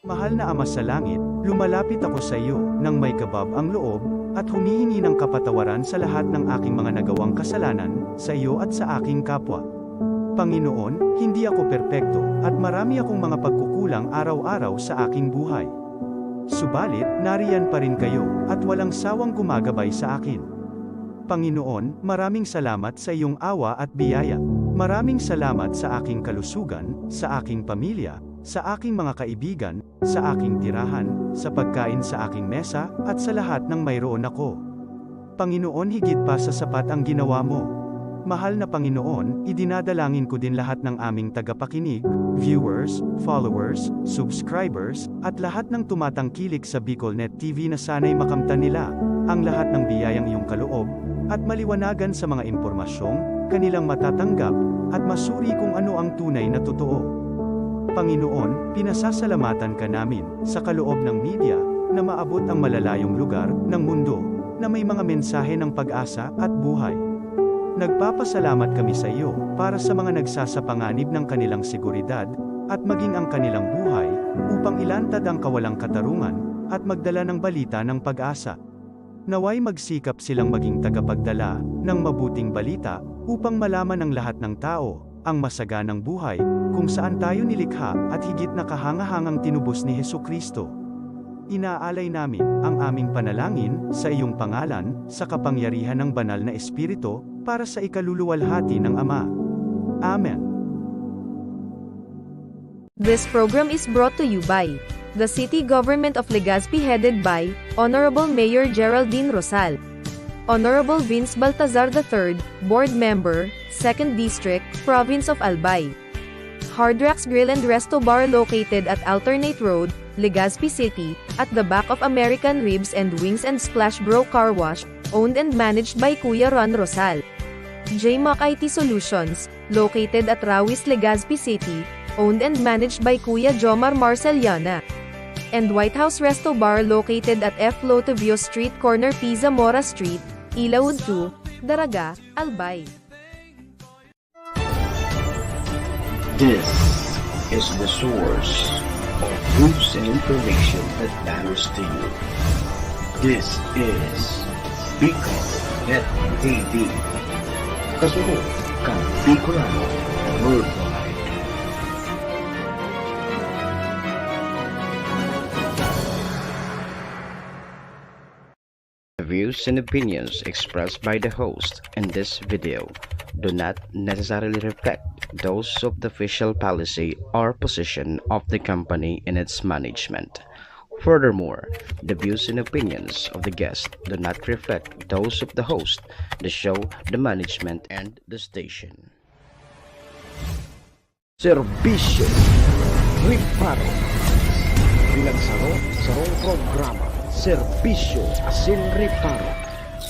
Mahal na Ama sa langit, lumalapit ako sa iyo, nang may kabab ang loob, at humihingi ng kapatawaran sa lahat ng aking mga nagawang kasalanan, sa iyo at sa aking kapwa. Panginoon, hindi ako perpekto, at marami akong mga pagkukulang araw-araw sa aking buhay. Subalit, nariyan pa rin kayo, at walang sawang gumagabay sa akin. Panginoon, maraming salamat sa iyong awa at biyaya. Maraming salamat sa aking kalusugan, sa aking pamilya, sa aking mga kaibigan, sa aking tirahan, sa pagkain sa aking mesa, at sa lahat ng mayroon ako. Panginoon, higit pa sa sapat ang ginawa mo. Mahal na Panginoon, idinadalangin ko din lahat ng aming tagapakinig, viewers, followers, subscribers, at lahat ng tumatangkilik sa BicolNet TV na sana'y makamtan nila ang lahat ng biyayang iyong kaloob, at maliwanagan sa mga impormasyong kanilang matatanggap, at masuri kung ano ang tunay na totoo. Panginoon, pinasasalamatan ka namin, sa kaloob ng media, na maabot ang malalayong lugar ng mundo, na may mga mensahe ng pag-asa at buhay. Nagpapasalamat kami sa iyo, para sa mga nagsasapanganib ng kanilang seguridad, at maging ang kanilang buhay, upang ilantad ang kawalang katarungan, at magdala ng balita ng pag-asa. Naway magsikap silang maging tagapagdala ng mabuting balita, upang malaman ng lahat ng tao ang masaganang buhay, kung saan tayo nilikha, at higit na kahangahangang tinubos ni Hesukristo. Inaalay namin ang aming panalangin sa iyong pangalan, sa kapangyarihan ng banal na Espiritu, para sa ikaluluwalhati ng Ama. Amen. This program is brought to you by the City Government of Legazpi, headed by Honorable Mayor Geraldine Rosal, Honorable Vince Baltazar III, Board Member, 2nd District, Province of Albay. Hard Rocks Grill and Resto Bar located at Alternate Road, Legazpi City, at the back of American Ribs and Wings and Splash Bro Car Wash, owned and managed by Kuya Ron Rosal. JMac IT Solutions, located at Rawis, Legazpi City, owned and managed by Kuya Jomar Marceliana. And White House Resto Bar located at F. Lotavio Street Corner Pisa Mora Street, Ilaud 2, Daraga, Albay. This is the source of news and information that matters to you. This is BicolNet TV. Kasunod kang Bicolano Worldwide. The views and opinions expressed by the host in this video do not necessarily reflect those of the official policy or position of the company and its management. Furthermore, the views and opinions of the guest do not reflect those of the host, the show, the management, and the station. Serbisyo Riparo Pinagsaro-sarong programa Serbisyo Asin Riparo,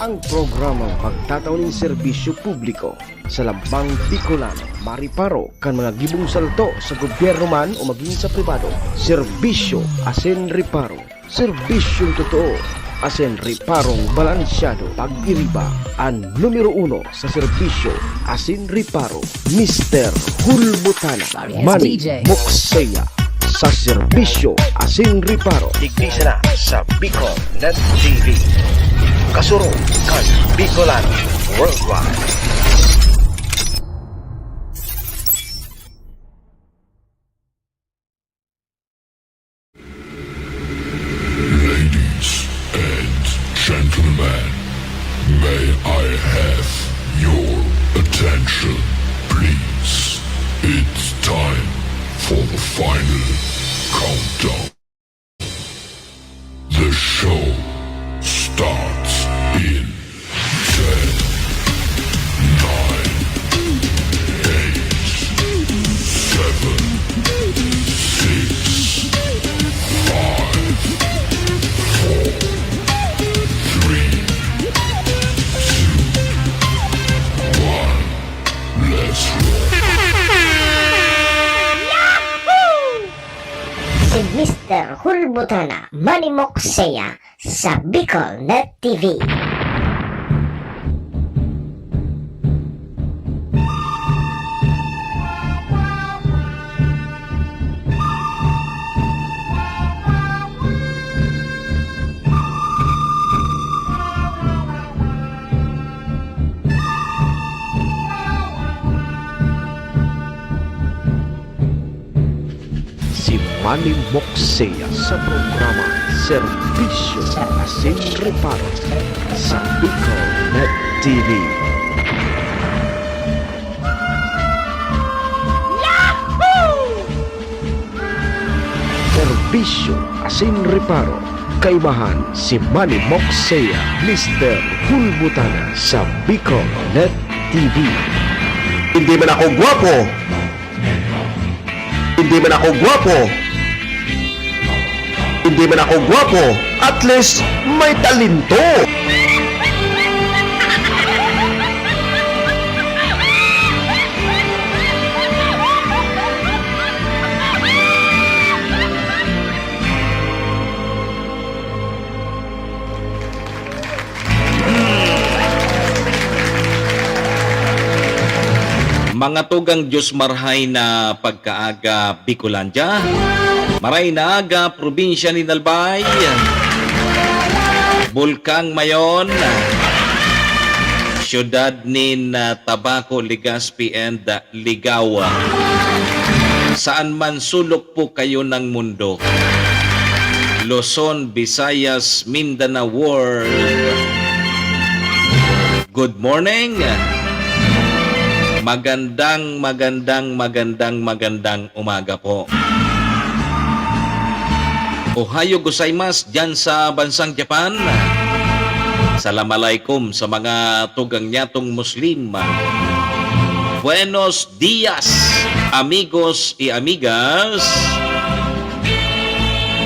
ang programang pagtataon ng serbisyo publiko sa lambang Bicolano, mariparo kan mga gibong salto sa gobyerno man o maging sa pribado. Serbisyo Asin Riparo, serbisyong totoo, asin riparong balansyado. Pag-iriba ang numero 1 sa serbisyo Asin Riparo, Mr. Hulbutana Manny Moxeya. Sa serbisyo Asin Riparo, tigrisa na sa BicolNet TV. Kasuro kan Bicolano Worldwide. Ladies and gentlemen, may I have your attention, please? It's time for the final countdown. The show starts in 10, 9, 8, 7, 6, 5, 4, 3, 2, 1. Let's roll. Si Mr. Hulbutana Manny Moxeya sa BicolNet TV. Manny Moxea sa programa Serbisyo Asin Reparo sa Bicol Net TV. Serbisyo Asin Reparo, kaibahan si Manny Moxea, Mr. Hulbutana sa Bicol Net TV. Hindi man ako gwapo. Hindi man ako gwapo. Hindi man ako gwapo. At least may talento. Mga tugang Diyos marhay na pagkaaga Bicolandia, maray na aga probinsya ni Dalbay, Bulkang Mayon, siyudad ni Tabaco, Legazpi and Ligawa. Saan man sulok po kayo ng mundo, Luzon, Visayas, Mindanao World, good morning. Magandang umaga po. Ohayo gozaimasu dyan sa bansang Japan. Assalamualaikum sa mga tugang nyatong Muslim. Buenos dias, amigos y amigas.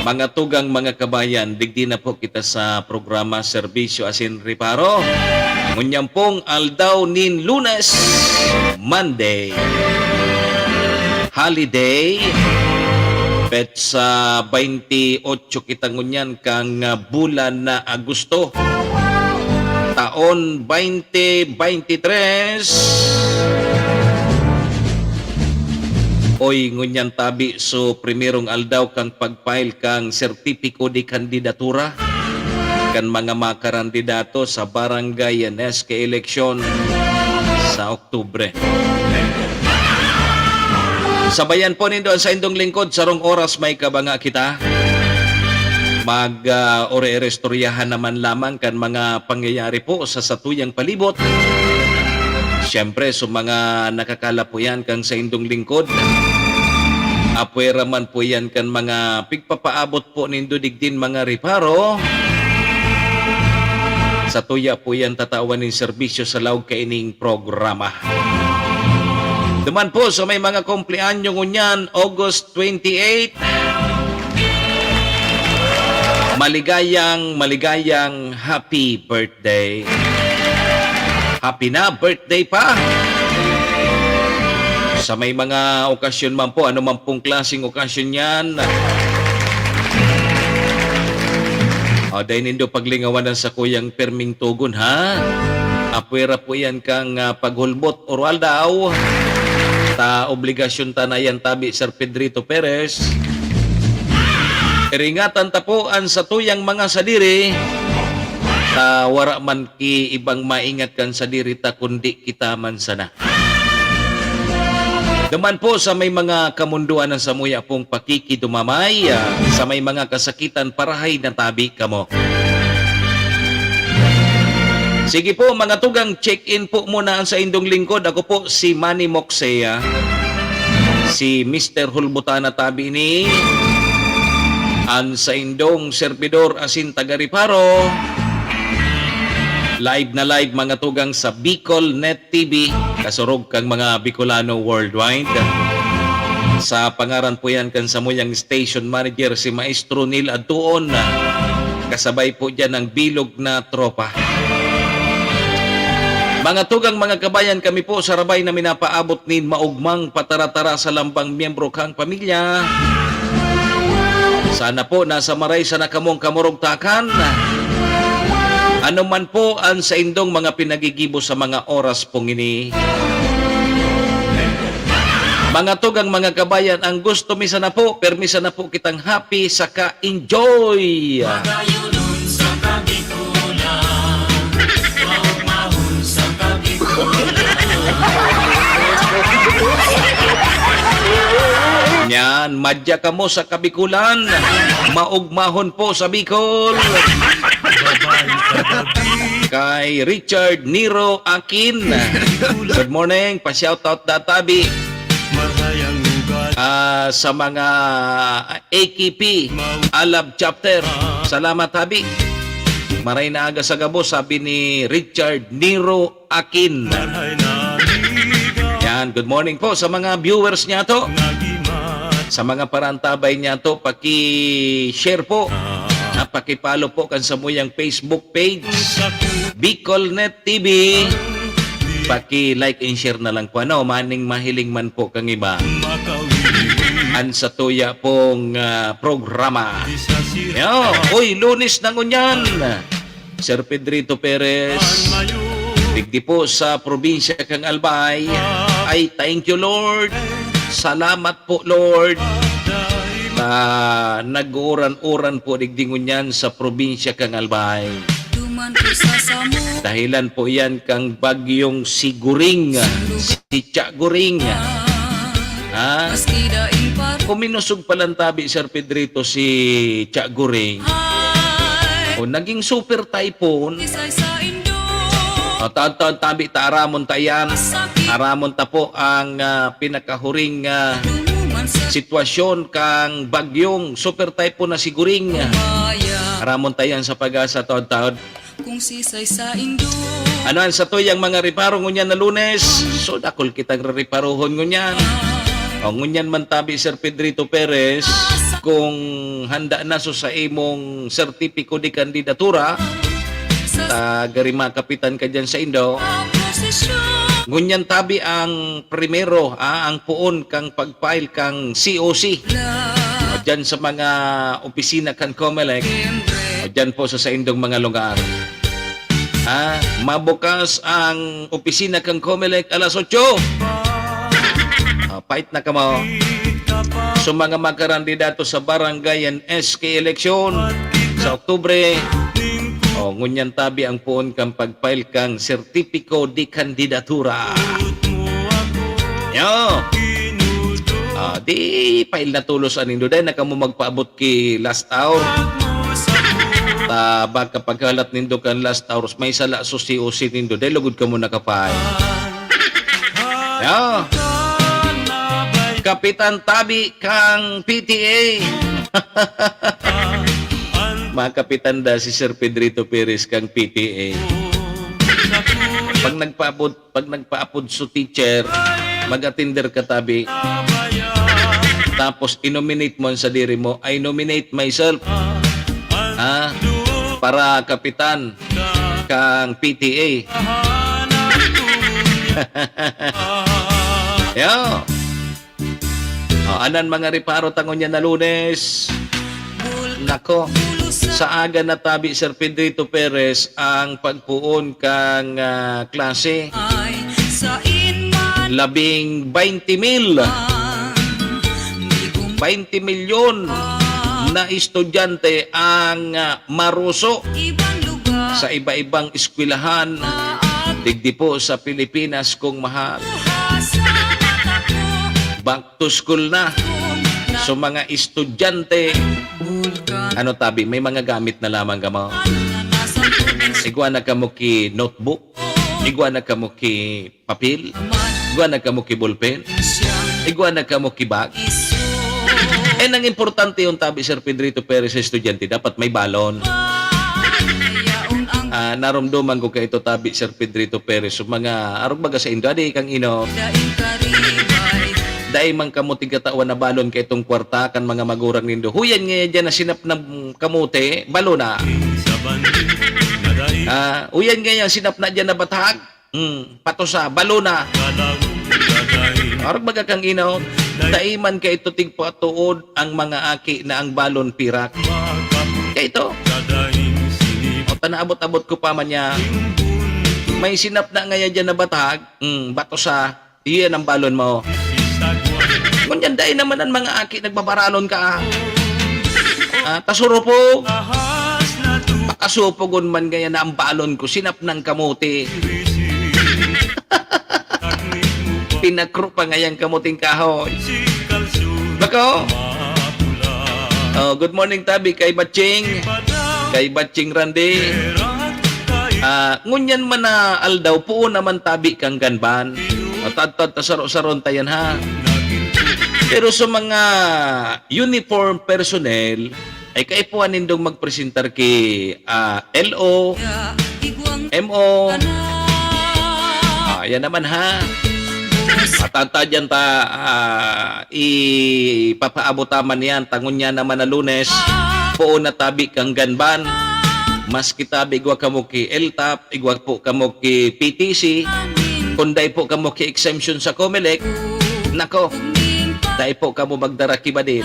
Mga tugang mga kabayan, digdi na po kita sa programa Serbisyo Asin Reparo. Ngunyang pong aldaw nin Lunes, Monday, holiday, petsa 28 kita ngunyan kang bulan na Agosto, taon 2023. Oy ngunyan tabi so primerong aldaw kang pagfile kang sertipiko di kandidatura kan mga makarandidato sa barangay NSK election sa Oktubre. Sabayan po nindo sa indong lingkod, sarong oras may kabanga kita. Ore-restoryahan naman lamang kan mga pangyayari po sa satuyang palibot. Siyempre, so mga nakakala po yan kang sa indong lingkod. Apwera man po yan kan mga pigpapaabot po nindo digdin mga reparo. Sa tuya po yan tatawan ng serbisyo sa laog kaining programa. Duman po so may mga kumpleanyo ngunyan, August 28. Maligayang happy birthday. Happy na birthday pa. Sa may mga okasyon man po, ano man pong klaseng okasyon yan. Dahil nindo paglingawanan sa kuyang perming tugon ha. Apwera po yan kang paghulbot oral daw. Ta obligasyon ta na yan tabi Sir Pedrito Perez. Iringatan tapuan sa tuyang mga sadiri. Ta wara man ki ibang maingat kan sadiri ta kundi kita man sana. Duman po sa may mga kamunduan ng samuya pong pakikidumamay, sa may mga kasakitan parahay na tabi kamo. Sige po mga tugang, check-in po muna sa indong lingkod. Ako po si Manny Moxea, si Mr. Hulbutana tabi ni, ang sa indong servidor asin taga-Reparo. Live na live mga tugang sa Bicol Net TV, kasurog kang mga Bicolano worldwide. Sa pangaran po yan kan samuyang station manager si Maestro Neil Aduon, kasabay po dyan ang bilog na tropa. Mga tugang mga kabayan, kami po sa rabay na minapaabot nin maugmang pataratara sa lambang miyembro kang pamilya. Sana po nasa maray sa nakamong kamurugtakan. Ano man po ang sa indong mga pinagigibo sa mga oras pong ini. Mga tugang mga kabayan, ang gusto misa na po, permisa na po kitang happy saka enjoy. Nya Ayan, madya ka mo sa Kabikulan. Maugmahon po sa Bicol. Kay Richard Niro Akin. Good morning. Pa-shoutout databi. Sa mga AKP Alab Chapter. Salamat, Habi. Maray na aga sa gabo, sabi ni Richard Niro Akin. Yan, good morning po sa mga viewers niya to. Sa mga parantabay niya to, paki-share po. Paki-follow po kan sa muyang Facebook page. BicolNet TV. Paki-like and share na lang po. Ano, maning mahiling man po kang iba. An sa tuya pong programa. Yo, uy, Lunes na ngunyan. Sir Pedrito Perez. Digdi po sa probinsya kang Albay. Ay, thank you, Lord. Salamat po, Lord. Nag-uran-uran po digdi ngunyan sa probinsya kang Albay. Dahilan po yan kang bagyong si Guring. Si Tsa Guring. Kuminusog palantabi, Sir Pedrito, si Tsa Guring. O, naging super typhoon. Tabi ta aramon ta yan. Aramon ta po ang pinakahuring sitwasyon kang bagyong super typhoon na si Guring. Aramon ta yan sa pag-asa taod-taod. Ano ang sa tuyang mga reparo ngunyan na Lunes? So dakol kitang reparohon ngunyan. O ngunyan man tabi, Sir Pedrito Perez, kung handa na so sa imong sertipiko di kandidatura, garima kapitan ka dyan sa Indo. Ngunyan tabi ang primero, ang puon kang pagfile kang COC. O dyan sa mga opisina kan COMELEC. O dyan po sa Indong mga lugar. Mabukas ang opisina kang COMELEC alas 8. Fight na ka mo. So mga magkarandidato sa barangay and SK election sa Oktubre. O, ngunyan tabi ang puon kang pagfile kang sertipiko di kandidatura. Yo! Di file na tulos anindo dahil naka mo magpaabot ki last hour. Baka pagkalat nindo kan last hour, may sala so COC nindo dahil lugod ka mo nakafile. Yo! Kapitan tabi kang PTA. Mga kapitan da si Sir Pedrito Perez kang PTA. Pag nagpaapod so teacher, mag-attender ka tabi. Tapos inominate mo sa diri mo, I nominate myself. Para kapitan kang PTA. Yo. Anan mga reparo tangon niya na Lunes. Nako. Sa aga na tabi, Sir Pedrito Perez, ang pagpuon kang klase. 20 mil. 20 milyon na estudyante ang maruso sa iba-ibang eskwelahan. Digdi po sa Pilipinas kung mahal. Back to school na. So mga estudyante, ano tabi, may mga gamit na lamang ka mo. Igwa na ka mo ki notebook, igwa na ka mo ki papel, igwa na ka mo ki ballpen, igwa na ka mo ki bag. Ang importante yung tabi, Sir Pedrito Perez, sa estudyante, dapat may balon. Narumduman ko kayo tabi, Sir Pedrito Perez, so mga arog baga sa Indo, adi kang ino. Dahil mang kamuting katawan na balon kay itong kwarta kan mga magurang nindo. Huyan nga dyan na sinap ng kamuti, balon na. Huyan nga yan, sinap na dyan na batag, patosa, balon na. Arag baga kang ino, daiman kay ito tigpatuod ang mga aki na ang balon pirak. Kaya ito, tanaabot-abot ko pa man niya, may sinap na nga dyan na batag, batosa, iyan ang balon mo. Ngunyan dahil naman ang mga aki nagbabaralon ka. Tasurupo. Pakasupogon man gaya na ang balon ko. Sinap ng kamuti. Pinakro pa ngayang kamuting kahoy. Nako. Oh, good morning tabi kay Batching. Kay Batching Randy. Ngunyan man na aldaw po naman tabi kang ganban. Tad saro-saron tayan ha. Pero sa mga uniform personnel ay kaipuan nindong magpresentar kay LO, MO. Yan naman ha. Matata dyan ipapaabot-aman yan. Tangon niya naman na Lunes. Po na tabi kang ganban. Mas kitabi igwa kamo ki LTAP, igwa po kamo ki PTC. Kunday po kamo ki exemption sa COMELEC. Nako, dahil po kamo magdara kibadin.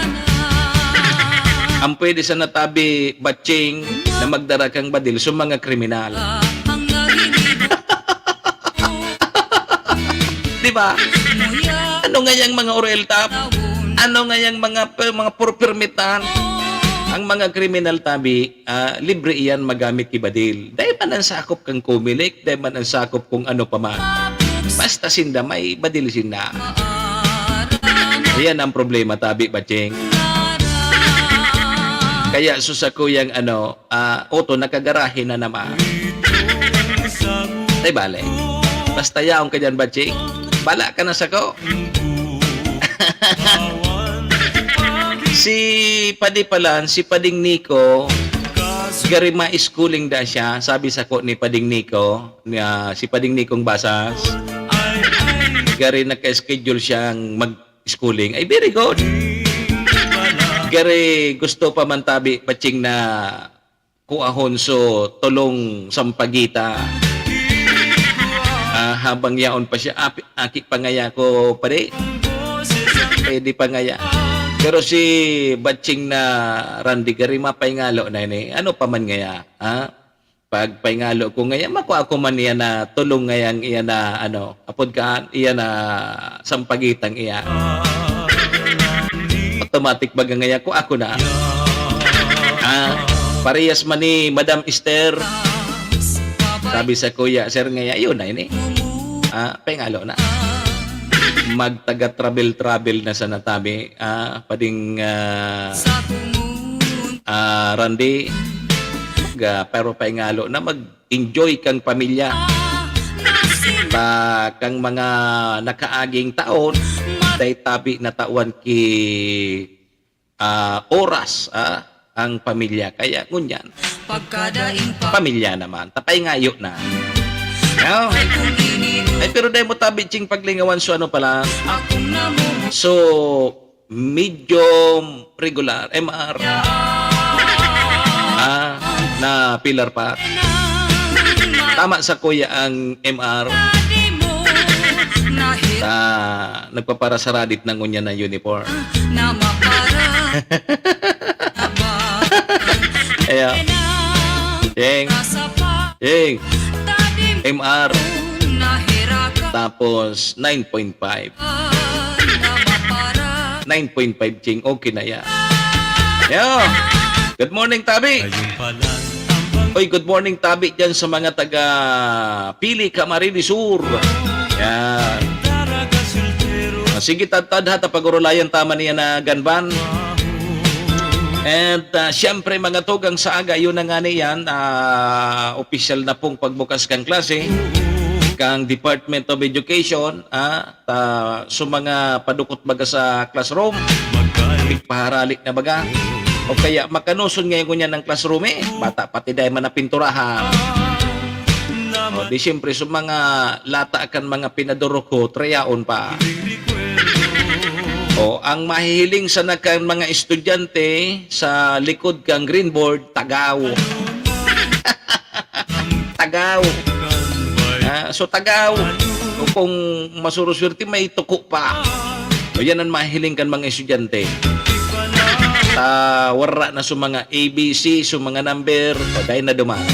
Ang pwede sa natabi Batching na magdara kang badil sa mga kriminal. Diba? Ano nga yung mga oral tap? Ano nga yung mga permitan? Ang mga kriminal tabi, libre iyan magamit kibadil. Dahil man ang sakop kang COMELEC, dahil man ang sakop kung ano pa man. Basta sinda may badil sinda. Ayan ang problema tabi, Batching. Kaya susako yung auto nakagarahe na naman. Ay bale. Basta yaong ka dyan, Batching. Bala ka na sako. Si Padipalan, si Pading Nico, gari ma-schooling da siya. Sabi sako ni Pading Nico, si Pading Nicong Basas, gari naka-schedule siyang mag-schooling. Ay, very good. Gari gusto pa man tabi, Batching na kuahon so tulong sampagita. Habang yaon pa siya, aki pangaya ko pare. Pwede pangaya. Pero si Batching na Randy gari mapaingalo na ini. Ano pa man ngaya? Pag paingalo ko ngaya, makuha ko man iya na tulong ngayang iya na apod ka iya na sampagitang iya. Automatic baga ngaya ko ako na. Parehas man ni Madam Esther. Sabi sa kuya, sir ngaya, yun na ini. Paingalo na. Magtaga-travel na sa natabi. Pading Randy. Pero paingalo na mag-enjoy kang pamilya. Kang mga nakaaging taon, dahil tabi na tawan ki oras ang pamilya. Kaya ngunyan, pamilya naman. Tapay ngayo na. No? Ay, pero dahil mo tabi ching paglingawan so ano pala? So, medium regular, MR. Na pillar pa. Tama sa kuya ang MR. Nagpapara sa radit ng ngunya na uniform. Ayan. Jeng. MR. Tapos 9.5. 9.5 ching. Okay na yan. Yo. Good morning, Tabi. Oy, good morning, Tabi dyan sa mga taga Pili, Camarines Sur. Yan. Sige, tad ha, tapagurulayan tama niya na ganban. And siyempre mga tugang sa aga, yun na nga niyan, official na pong pagbukas kang klase, kang Department of Education, so mga padukot baga sa classroom, paharalik na baga, o kaya makanuson ngayon ko niya ng classroom bata pati dahil man na pinturahan. O di siyempre, so mga lata kan mga pinaduro ko, trayaon pa. O, ang mahihiling sa nakang mga estudyante sa likod kang green board, tagaw. Tagaw. So, tagaw. O, kung masurusurti, may tuko pa. O, yan ang mahihiling kan mga estudyante. Wara na sa mga ABC, sa mga number, o, dahil na dumaan.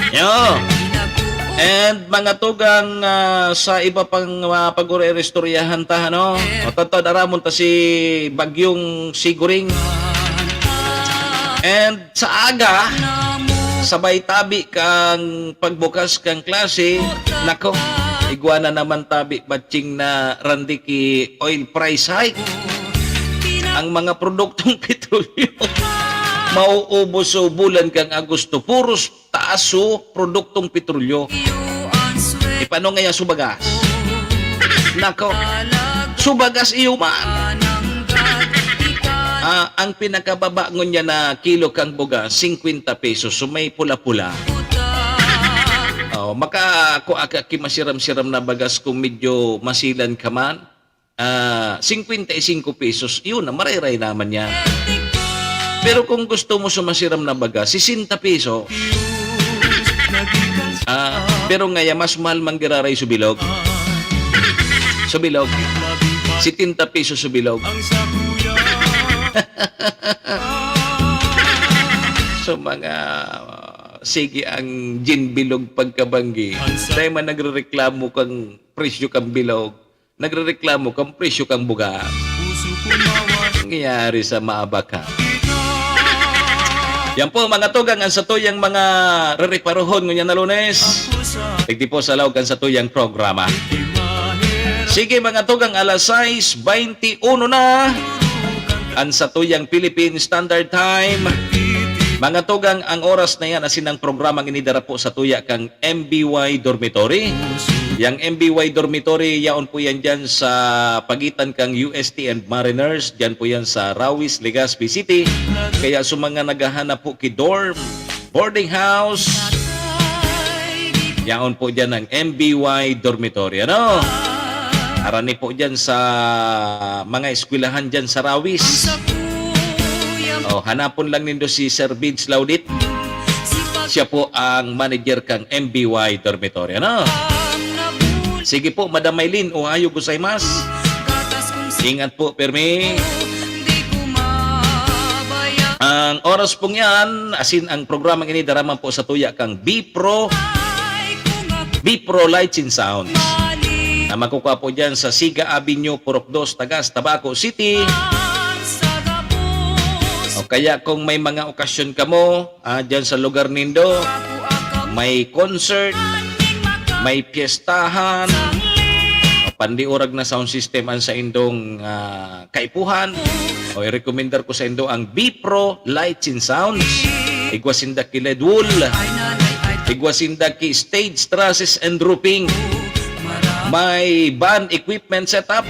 Yo! And mga tugang sa iba pang pag-restoryahan ta, no? O tatod aramon ta si Bagyong Siguring. And sa aga, sabay tabi kang pagbukas kang klase, nako, igwana naman tabi Batching na Randy ki oil price hike. ang mga produktong petrolyo. Mauubos sa bulan kang Agosto. Puros taaso produktong petrolyo. E paano nga subagas? Nako, subagas iyo man. Ang pinakababa ngon niya na kilo kang bugas, 50 pesos. So may pula-pula. Masiram-siram na bagas kung medyo masilan ka man. 55 pesos. Yun na, mariray naman yan. Pero kung gusto mo sumasiram na bagas, 60 peso. Pero ngayon, mas mahal manggiraray subilog. Subilog. 70 peso subilog. So mga sige ang gin bilog pagkabanggi. Dahil man nagrereklamo kang presyo kang bilog, nagrereklamo kang presyo kang bugas. Nangyayari sa maabaka. Yan po mga tugang ang satuyang mga rereparohon ngunyan na Lunes. Tigdi po sa lawag ang satuyang programa. Sige mga tugang, alas 6:21 na ang satuyang Philippine Standard Time. Mga tugang, ang oras na yan asin ang programang inidara po sa tuya kang MBY Dormitory. Yang MBY Dormitory, yaon po yan dyan sa pagitan kang UST and Mariners. Dyan po yan sa Rawis, Legazpi City. Kaya sa mga naghahanap po ki dorm, boarding house, yaon po dyan ang MBY Dormitory. Ano? Arani po dyan sa mga eskwelahan dyan sa Rawis. Hanapon lang nindo si Sir Vince Laudit. Siya po ang manager kang MBY Dormitory. Ano? Sige po, Madam Maylin, ohayo gozaimasu. Ingat po, permi. Ang oras pong yan, asin ang programang ini daraman po sa tuya kang Bipro Lights and Sounds. Na makukuha po dyan sa Siga Avenue, Purok 2, Tagas, Tabaco City. O kaya kung may mga okasyon ka mo, dyan sa lugar nindo, may concert, may piyestahan, pandiurag na sound system ang sa indong kaipuhan, o i-recommendar ko sa indo ang Bipro Lights and Sounds. Igwasinda ki LED wool, igwasinda ki stage trusses and roofing, may band equipment setup,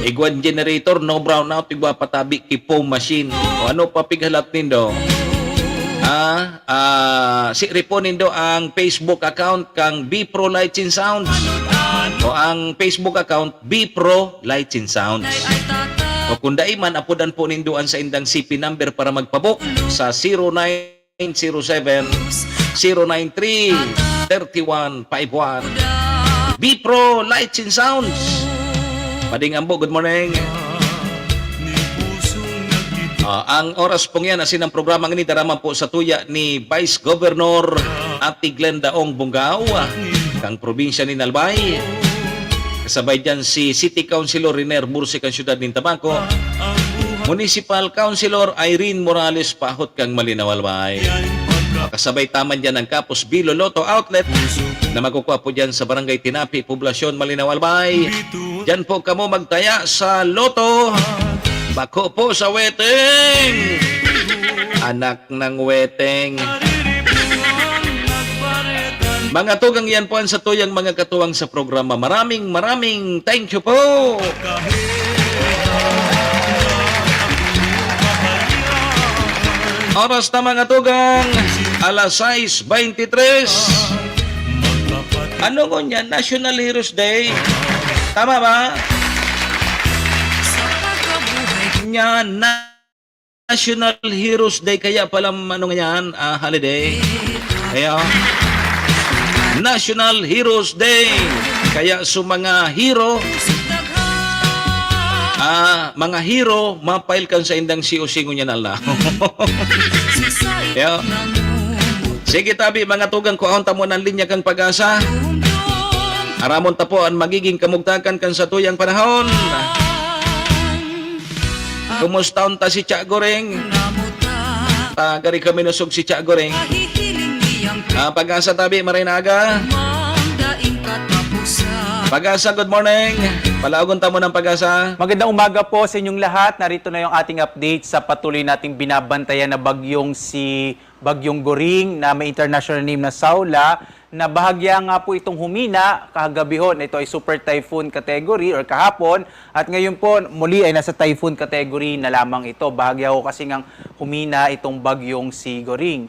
igwan generator, no brownout, igwa patabi ki foam machine. O ano pa pighalat nindo? Si repon nindo ang Facebook account kang Bipro Lights and Sounds. O ang Facebook account Bipro Lights and Sounds. O kung daiman apudan po nindoan sa indang CP number para magpabook sa 0907 093 3151. Bipro Lights and Sounds. Pading Ambo, good morning. Ang oras pong yan, asin ang programang ini daraman po sa tuya ni Vice Governor Ate Glenda Ong Bungaw, kang probinsya ni Nalbay. Kasabay dyan si City Councilor Riner Bursi kang siyudad ng Tabaco, Municipal Councilor Irene Morales Pahot kang Malinawalbay. Kasabay taman dyan ang Kapos Bilo Lotto Outlet na makukuha po dyan sa Barangay Tinapi, Poblasyon Malinawalbay. Dyan po kamo magtaya sa Lotto. Bako po sa weteng. Anak ng weteng. Mga tugang yan po ang sa tuyang mga katuwang sa programa. Maraming thank you po. Oras na mga tugang, alas 6:23. Ano ko niyan? National Heroes Day. Tama ba? Yan, National Heroes Day. Kaya pala ano yan, holiday. Kaya, National Heroes Day. Kaya mga hero, mapail kan sa indang COC ngunyan Allah. Kaya, sige tabi, mga tugang ko, aunta mo ng linya kang pag-asa. Aramon tapo ang magiging kamugtakan kan sa tuyang panahon. Kumusta unta si Cha Goreng? Gari kami nusog si Cha Goreng. Pag-asa tabi, marinaga. Pag-asa, good morning. Palaugon tamo ng Pag-asa. Magandang umaga po sa inyong lahat. Narito na yung ating update sa patuloy nating binabantayan na Bagyong Goring na may international name na Saula, na bahagya nga po itong humina kagabihon. Ito ay super typhoon category or kahapon, at ngayon po muli ay nasa typhoon category na lamang ito. Bahagya ko kasi ngang humina itong bagyong si Goring.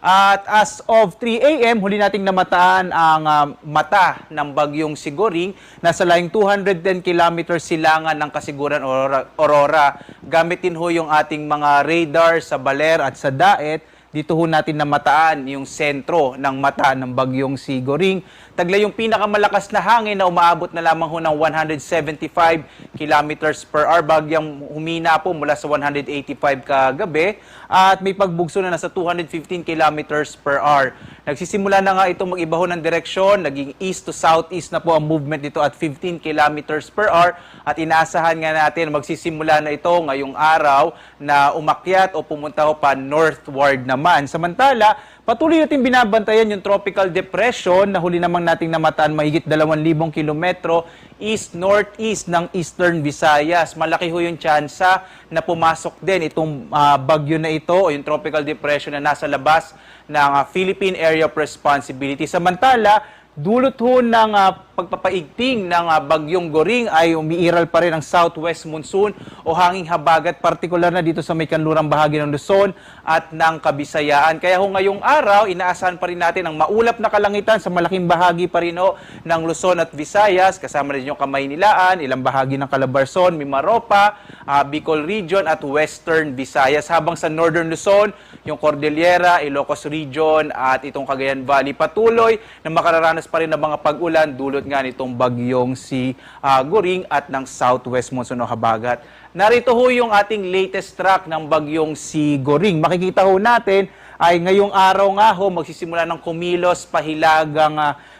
At as of 3 a.m., huli nating namataan ang mata ng bagyong si Goring. Nasa layong 210 kilometers silangan ng Kasiguran Aurora. Gamitin ho yung ating mga radar sa Baler at sa Daet. Dito ho natin namataan yung sentro ng mata ng bagyong si Goring. Taglay yung pinakamalakas na hangin na umaabot na lamang ho ng 175 kilometers per hour. Bagyang humina po mula sa 185 kagabi at may pagbugso na nasa 215 kilometers per hour. Nagsisimula na nga itong mag-iba ho ng direksyon, naging east to southeast na po ang movement dito at 15 kilometers per hour, at inaasahan nga natin magsisimula na ito ngayong araw na umakyat o pumunta ho pa northward naman. Samantala, patuloy natin binabantayan yung tropical depression na huli namang nating namataan mahigit 2,000 kilometro east-northeast ng Eastern Visayas. Malaki ho yung tsansa na pumasok din itong bagyo na ito o yung tropical depression na nasa labas ng Philippine Area of Responsibility. Samantala, dulot ho ng pagpapaigting ng bagyong Goring ay umiiral pa rin ang southwest monsoon o hanging habagat, partikular na dito sa may kanlurang bahagi ng Luzon at ng Kabisayaan. Kaya ho ngayong araw, inaasahan pa rin natin ang maulap na kalangitan sa malaking bahagi pa rin ho ng Luzon at Visayas, kasama rin yung Kamaynilaan, ilang bahagi ng Calabarzon, Mimaropa, Bicol Region at Western Visayas. Habang sa Northern Luzon, yung Cordillera, Ilocos Region at itong Cagayan Valley patuloy na makararanas pa rin ng mga pag-ulan dulot nga nitong bagyong si Goring at ng southwest monsoon o habagat. Narito ho yung ating latest track ng bagyong si Goring. Makikita ho natin ay ngayong araw nga ho magsisimula ng kumilos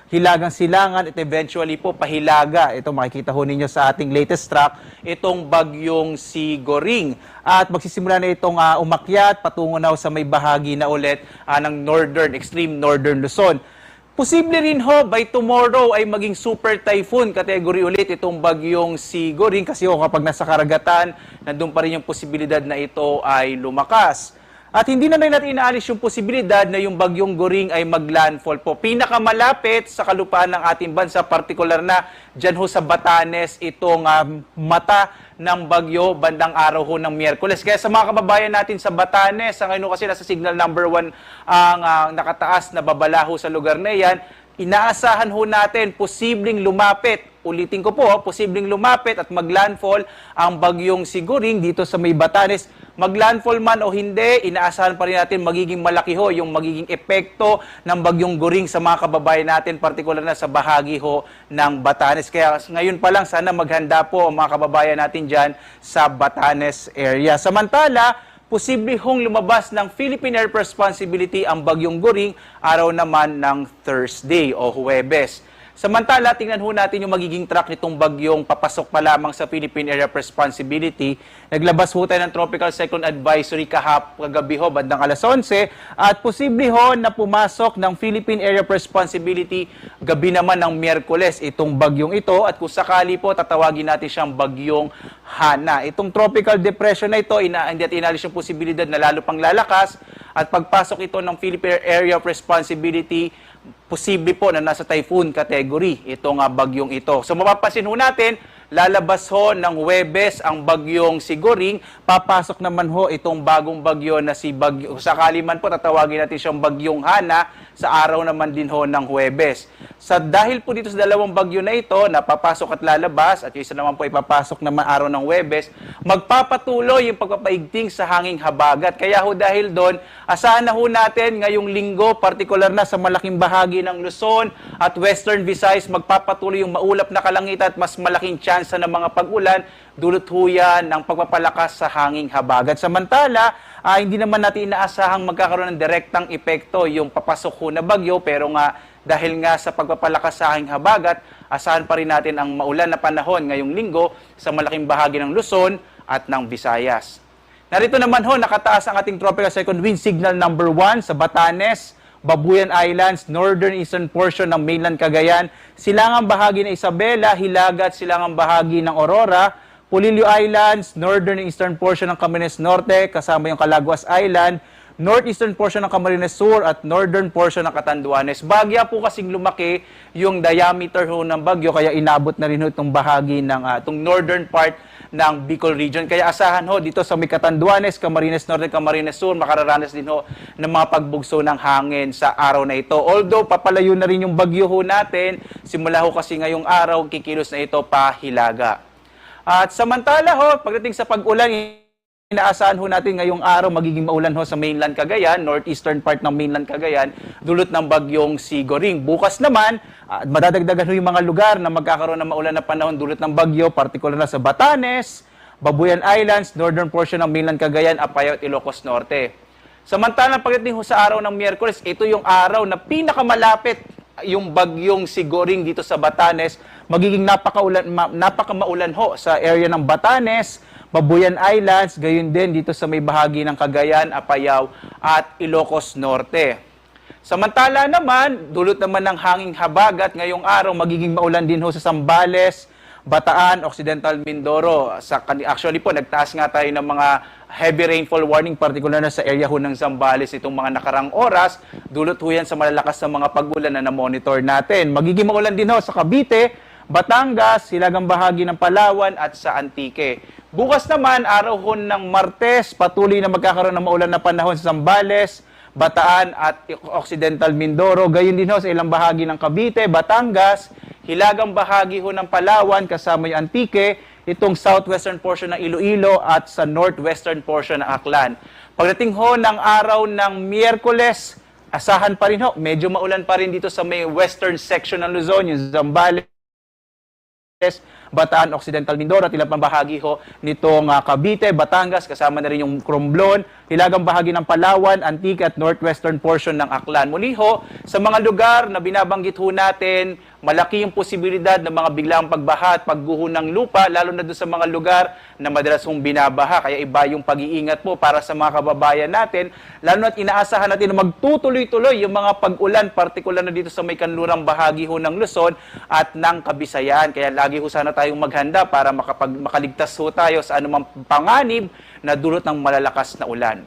hilagang silangan at eventually po pahilaga. Ito makikita ho ninyo sa ating latest track, itong bagyong si Goring. At magsisimula na itong umakyat patungo na ho sa may bahagi na ulit ng extreme northern Luzon. Posible rin ho, by tomorrow ay maging super typhoon category ulit itong bagyong si Goring, kasi ho kapag nasa karagatan, nandun pa rin yung posibilidad na ito ay lumakas. At hindi na rin natin inaalis yung posibilidad na yung bagyong Goring ay maglandfall po. Pinakamalapit sa kalupaan ng ating bansa, partikular na dyan ho sa Batanes, itong mata ng bagyo bandang araw ho ng Miyerkules. Kaya sa mga kababayan natin sa Batanes, ngayon kasi nasa signal number 1 ang nakataas na babala ho sa lugar na yan, inaasahan ho natin posibleng lumapit. Ulitin ko po, posibleng lumapit at maglandfall ang bagyong si Goring dito sa may Batanes. Maglandfall man o hindi, inaasahan pa rin natin magiging malaki ho yung magiging epekto ng bagyong Goring sa mga kababayan natin, partikular na sa bahagi ho ng Batanes. Kaya ngayon pa lang sana maghanda po ang mga kababayan natin dyan sa Batanes area. Samantala, posible hong lumabas ng Philippine Air Responsibility ang bagyong Goring araw naman ng Thursday o Huwebes. Samantala, tingnan ho natin yung magiging track nitong bagyong papasok pa lamang sa Philippine Area of Responsibility. Naglabas ho tayo ng Tropical Cyclone Advisory kagabi ho, bandang alas 11, at posible ho na pumasok ng Philippine Area of Responsibility gabi naman ng Miyerkules itong bagyong ito, at kung sakali po, tatawagin natin siyang bagyong Hana. Itong tropical depression na ito, hindi natin inalis yung posibilidad na lalo pang lalakas, at pagpasok ito ng Philippine Area of Responsibility, posible po na nasa typhoon category itong bagyong ito. So mapapansin ho natin, lalabas ho ng Huwebes ang bagyong si Goring, papasok naman ho itong bagong bagyo na si bagyo, sakali man po tatawagin natin siyang bagyong Hana sa araw naman din ho ng Huwebes. Dahil po dito sa dalawang bagyo na ito na papasok at lalabas, at yung isa naman po ipapasok naman araw ng Huwebes, magpapatuloy yung pagpapaigting sa hanging habagat. Kaya ho dahil doon, asahan na ho natin ngayong linggo, partikular na sa malaking bahagi ng Luzon at Western Visayas, magpapatuloy yung maulap na kalangitan at mas malaking tsansa ng mga pag-ulan, dulot ho yan ng pagpapalakas sa hanging habagat. Samantala, hindi naman natin inaasahang magkakaroon ng direktang epekto yung papasok ho na bagyo, pero nga dahil nga sa pagpapalakas sa hanging habagat, asahan pa rin natin ang maulan na panahon ngayong linggo sa malaking bahagi ng Luzon at ng Visayas. Narito naman ho, nakataas ang ating tropical cyclone wind signal number 1 sa Batanes, Babuyan Islands, northern eastern portion ng mainland Cagayan, silangang bahagi ng Isabela, Hilaga at silangang bahagi ng Aurora, Polillo Islands, northern and eastern portion ng Camarines Norte, kasama yung Calaguas Island, northeastern portion ng Camarines Sur at northern portion ng Catanduanes. Bagya po kasing lumaki yung diameter ho ng bagyo, kaya inabot na rin ho itong bahagi ng itong northern part ng Bicol region. Kaya asahan ho dito sa may Catanduanes, Camarines Norte, Camarines Sur, makararanas din ho ng mga pagbugso ng hangin sa araw na ito. Although papalayo na rin yung bagyo ho natin, simula ho kasi ngayong araw, kikilos na ito pa Hilaga. At samantala ho, pagdating sa pag-ulan, inaasahan ho natin ngayong araw magiging maulan ho sa mainland Cagayan, northeastern part ng mainland Cagayan, dulot ng bagyong Sigoring. Bukas naman, madadagdagan ho yung mga lugar na magkakaroon ng maulan na panahon dulot ng bagyo, partikular na sa Batanes, Babuyan Islands, northern portion ng mainland Cagayan, Apayao at Ilocos Norte. Samantala, pagdating ho sa araw ng Miyerkules, ito yung araw na pinakamalapit yung bagyong Sigoring dito sa Batanes. Magiging napakamaulan ho sa area ng Batanes, Babuyan Islands, gayon din dito sa may bahagi ng Cagayan, Apayao at Ilocos Norte. Samantala naman, dulot naman ng hanging habagat ngayong araw, magiging maulan din ho sa Zambales, Bataan, Occidental Mindoro. Actually po, nagtaas nga tayo ng mga heavy rainfall warning, particular na sa area ho ng Zambales itong mga nakarang oras. Dulot ho yan sa malalakas na mga pag-ulan na na-monitor natin. Magiging maulan din ho sa Cavite, Batangas, silagang bahagi ng Palawan at sa Antique. Bukas naman, araw ho ng Martes, patuloy na magkakaroon ng maulan na panahon sa Zambales, Bataan at Occidental Mindoro. Gayon din ho sa ilang bahagi ng Cavite, Batangas, hilagang bahagi ho ng Palawan kasama yung Antique, itong southwestern portion ng Iloilo at sa northwestern portion ng Aklan. Pagdating ho ng araw ng Miyerkules, asahan pa rin ho, medyo maulan pa rin dito sa may western section ng Luzon, yung Zambales, Bataan, Occidental Mindoro at ilang pang bahagi ho nitong Cavite, Batangas, kasama na rin yung Cromblon, hilagang bahagi ng Palawan, Antique at northwestern portion ng Aklan. Muli ho, sa mga lugar na binabanggit ho natin, malaki yung posibilidad ng mga biglang pagbaha at pagguho ng lupa, lalo na doon sa mga lugar na madalas hong binabaha. Kaya iba yung pag-iingat po para sa mga kababayan natin, lalo na't inaasahan natin na magtutuloy-tuloy yung mga pag-ulan, partikular na dito sa may kanlurang bahagi ho ng Luzon at ng Kabisayan. Kaya lagi ho sana tayong maghanda para makaligtas ho tayo sa anumang panganib na dulot ng malalakas na ulan.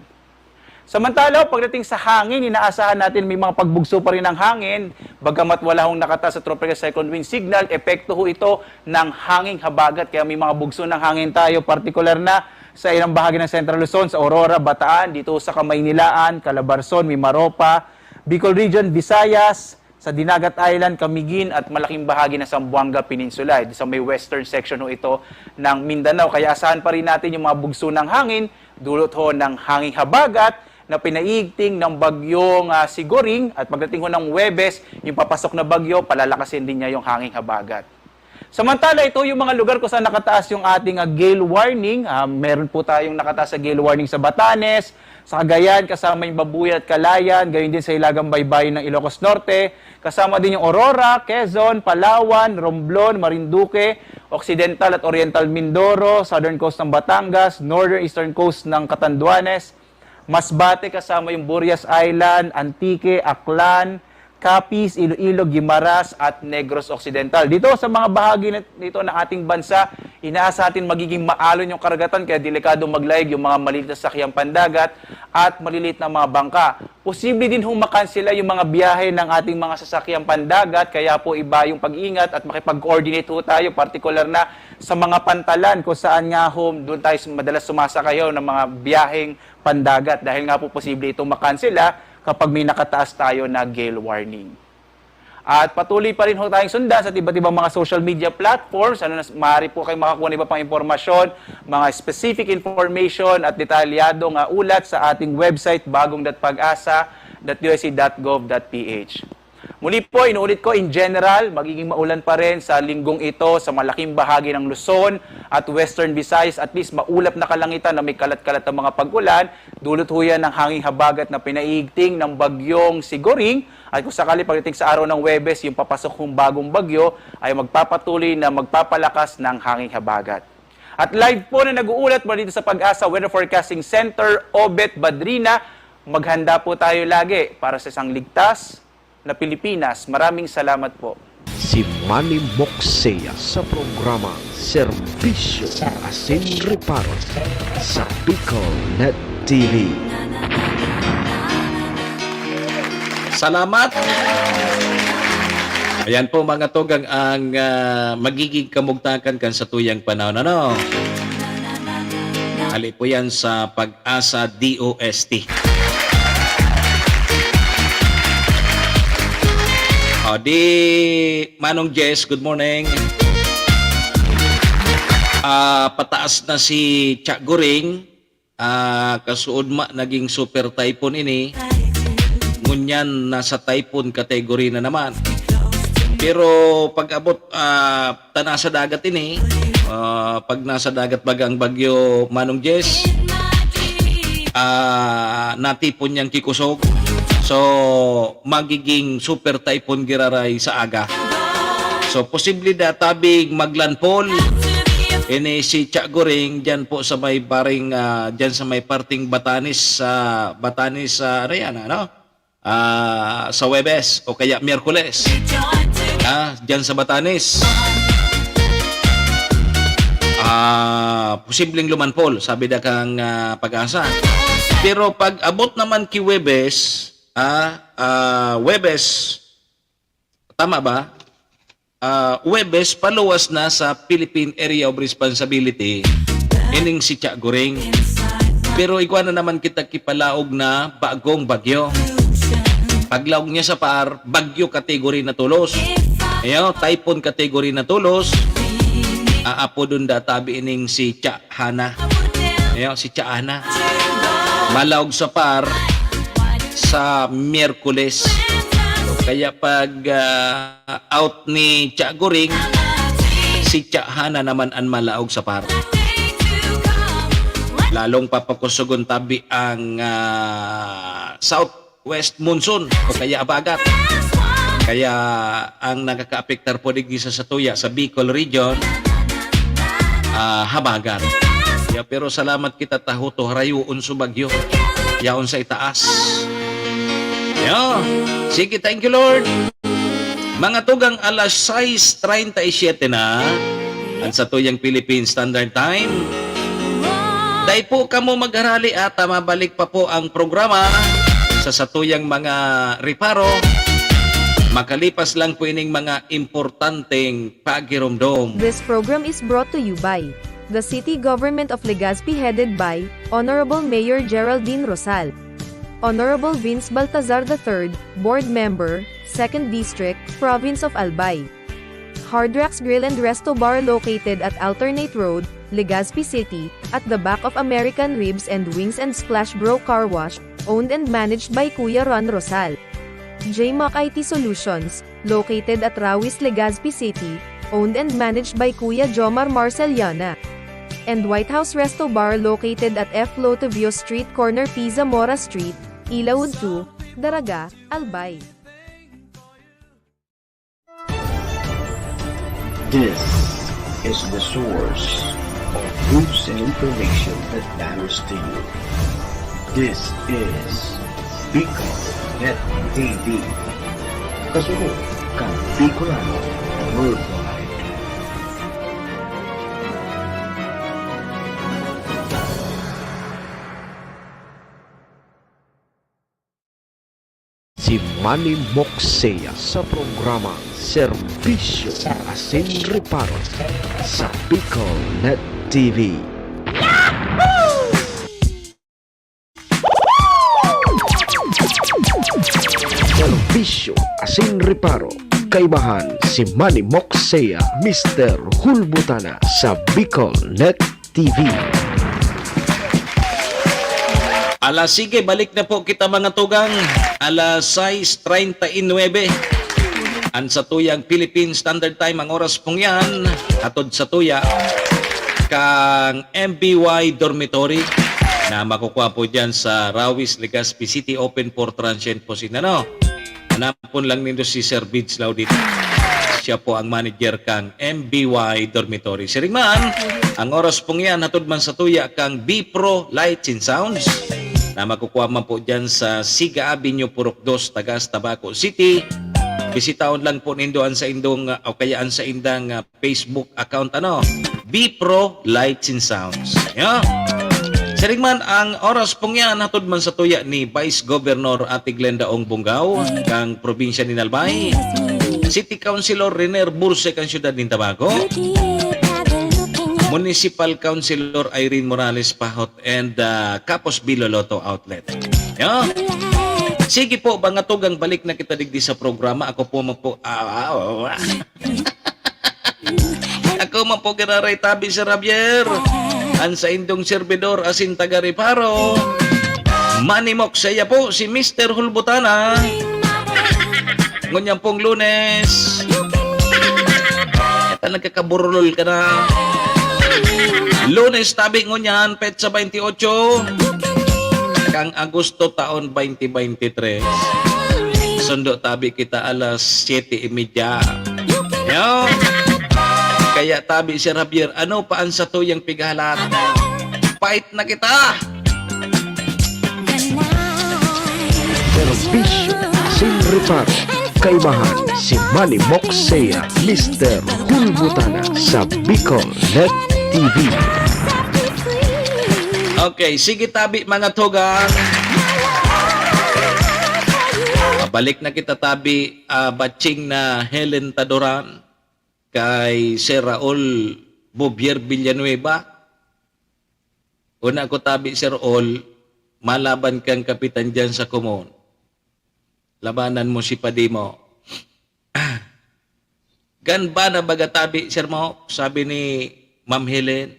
Samantala, pagdating sa hangin, inaasahan natin may mga pagbugso pa rin ng hangin. Bagamat wala hong nakataas sa tropical cyclone wind signal, epekto ho ito ng hanging habagat. Kaya may mga bugso ng hangin tayo, partikular na sa ilang bahagi ng Central Luzon, sa Aurora, Bataan, dito sa Kamaynilaan, Calabarzon, Mimaropa, Bicol Region, Visayas, sa Dinagat Island, Camiguin at malaking bahagi ng Zamboanga Peninsula. Sa may western section ho ito ng Mindanao. Kaya asahan pa rin natin yung mga bugso ng hangin, dulot ho ng hanging habagat na pinaigting ng bagyong Sigoring, at pagdating ho ng Huwebes, yung papasok na bagyo, palalakasin din niya yung hanging habagat. Samantala, ito yung mga lugar kung saan nakataas yung ating gale warning. Meron po tayong nakataas sa gale warning sa Batanes, sa Cagayan, kasama yung Babuyan at Calayan, gayon din sa Hilagang Baybayin ng Ilocos Norte, kasama din yung Aurora, Quezon, Palawan, Romblon, Marinduque, Occidental at Oriental Mindoro, southern coast ng Batangas, northern eastern coast ng Catanduanes, Masbate, kasama yung Burias Island, Antique, Aklan, Capiz, Iloilo, Guimaras at Negros Occidental. Dito sa mga bahagi nito ng ating bansa, inaasa natin magiging maalon yung karagatan, kaya delikado maglayag yung mga maliit na sakyang pandagat at maliliit na mga bangka. Posible din hong makansela yung mga biyahe ng ating mga sasakyang pandagat, kaya po iba yung pag-ingat at makipag-coordinate ho tayo, partikular na sa mga pantalan kung saan nga doon tayo madalas sumasakayo ng mga biyaheng pandagat, dahil nga po posible itong makansela kapag may nakataas tayo na gale warning. At patuloy pa rin ho tayong sundan sa iba't ibang mga social media platforms. Maaari po kayo makakuha ng iba pang impormasyon, mga specific information at detalyadong ulat sa ating website bagong.pagasa.usc.gov.ph. Muli po, inuulit ko, in general, magiging maulan pa rin sa linggong ito sa malaking bahagi ng Luzon at Western Visayas. At least maulap na kalangitan na may kalat-kalat ng mga pag-ulan. Dulot ho yan ng hanging habagat na pinaigting ng bagyong Sigoring. At kung sakali pagdating sa araw ng Huwebes, yung papasok kong bagong bagyo ay magpapatuloy na magpapalakas ng hanging habagat. At live po na nag-uulat mula dito sa Pag-asa Weather Forecasting Center, Obet Badrina. Maghanda po tayo lagi para sa isang ligtas na Pilipinas. Maraming salamat po. Si Manny Moxea sa programa Serbisyo Asin Reparo sa Bicol Net TV. Salamat! Ayan po mga tugang ang magiging kamugtakan kan sa tuyang panahon. Ano? Ali po yan sa Pag-asa DOST. O di, Manong Jess, good morning. Pataas na si Chak Goring. Kasuod ma naging super typhoon ini. Ngunyan nasa typhoon category na naman. Pero pag abot tanasa dagat ini, pag nasa dagat bagang bagyo Manong Jess, natipon niyang kikusog. So magiging super typhoon giraray sa aga. So posible da tabing maglandfall ini si Chak Goring diyan po sa may paring diyan sa may parting Batanes ano yan, ano? Sa Huwebes o kaya Miyerkules. Diyan sa Batanes. Posibleng lumanpol, sabi da kang Pag-asa. Pero pag abot naman ki Huwebes, Huwebes, tama ba? Huwebes, paluwas na sa Philippine Area of Responsibility, ining si Chak Goring. Pero ikaw na naman kita kipalaog na bagong bagyo. Paglaog niya sa par, bagyo kategory na tulos. Ayo, typhoon category na tulos. Aapo dun databi ining si Chahana. Ayo, si Chahana. Malaog sa par sa Miyerkules. Kaya pag out ni Chak Goring, si Chahana naman ang malaog sa par. Lalong papakusugon tabi ang southwest monsoon o kaya abagat. Kaya ang nakaka-apektar po digdi sa Tuya sa Bicol region, habagat. Yeah, pero salamat kita tahuto harayuon sa bagyo. Yaon sa itaas. Yeah. Sige, thank you Lord. Mga tugang alas 6:37 na ang sa tuyang Philippine Standard Time. Dahil po kamo mag-arali at mabalik pa po ang programa sa satuyang mga reparo. Makalipas lang po ining mga importanteng pagiromdom. This program is brought to you by the City Government of Legazpi headed by Honorable Mayor Geraldine Rosal, Honorable Vince Baltazar III, Board Member, 2nd District, Province of Albay. Hard Rocks Grill and Resto Bar located at Alternate Road, Legazpi City, at the back of American Ribs and Wings and Splash Bro Car Wash, owned and managed by Kuya Ron Rosal. JMAC IT Solutions, located at Rawis, Legazpi City, owned and managed by Kuya Jomar Marceliana. And White House Resto Bar located at F. Lotavio Street Corner Pisa Mora Street, Ilaud 2, Daraga, Albay. This is the source of news and information that matters to you. This is Bicol Net TV. Kasunod kang Bicolano Worldwide. Si Manny Moxea sa programa Serbisyo Asin Reparo sa Bicol Net TV. Serbisyo Asin Reparo. Kaibahan si Manny Moxea, Mr. Hulbutana sa Bicol Net TV. Alas, sige, balik na po kita mga tugang. Alas 6:39. Ang sa tuyang Philippine Standard Time, ang oras pong yan, atod sa tuya, kang MBY Dormitory, na makukuha po dyan sa Rawis, Legazpi City, open for transient po sinano. Hanapon lang nito si Sir Bids Laudit. Siya po ang manager kang MBY Dormitory. Siringman, ang oras pong yan, hatod man sa tuya, kang B-Pro Lights and Sounds, na makukuha man po dyan sa Siga Avenue, Purok 2, Tagas, Tabaco City. Bisitaon lang po nindoan sa indong o kayaan sa indang Facebook account B-Pro Lights and Sounds. Yeah. Sarigman ang oras pong yan hatod man sa tuya ni Vice Governor Ate Glenda Ong Bungaw kang probinsya ni Albay. City Councilor Rener Burse kang siyudad ng Tabaco. Municipal Councilor Irene Morales Pahot and Capos Biloloto Outlet. Yeah. Sige po, bangatugang balik na kita digdi sa programa. Ako po Ako man po ginaray tabi sa Javier. Ang sa indong servidor asin taga Reparo. Manimok saya po si Mr. Hulbutana. Ngunyang pong Lunes. Ito nagkakaburulol ka na. Lunes tabi ngunyan, petsa 28. Kang Agosto taon 2023. Sundo tabi kita alas 7:30. Yo. Kaya tabi si Javier, ano paan sa tuyang pigalat? Fight na kita! Serbisyo Asin Reparo. Kaibahan si Manny Moxea, Mr. Hulbutana sa Bicol Net TV. Okay, sige tabi mga tugang. Balik na kita tabi batching na Helen Tadoran kay Sir Raul Bobier Villanueva. Una ko tabi Sir Raul, malaban kang kapitan dyan sa Kumon. Labanan mo si Padimo. Gan ba na bagatabi Sir Mo? Sabi ni Ma'am Helen.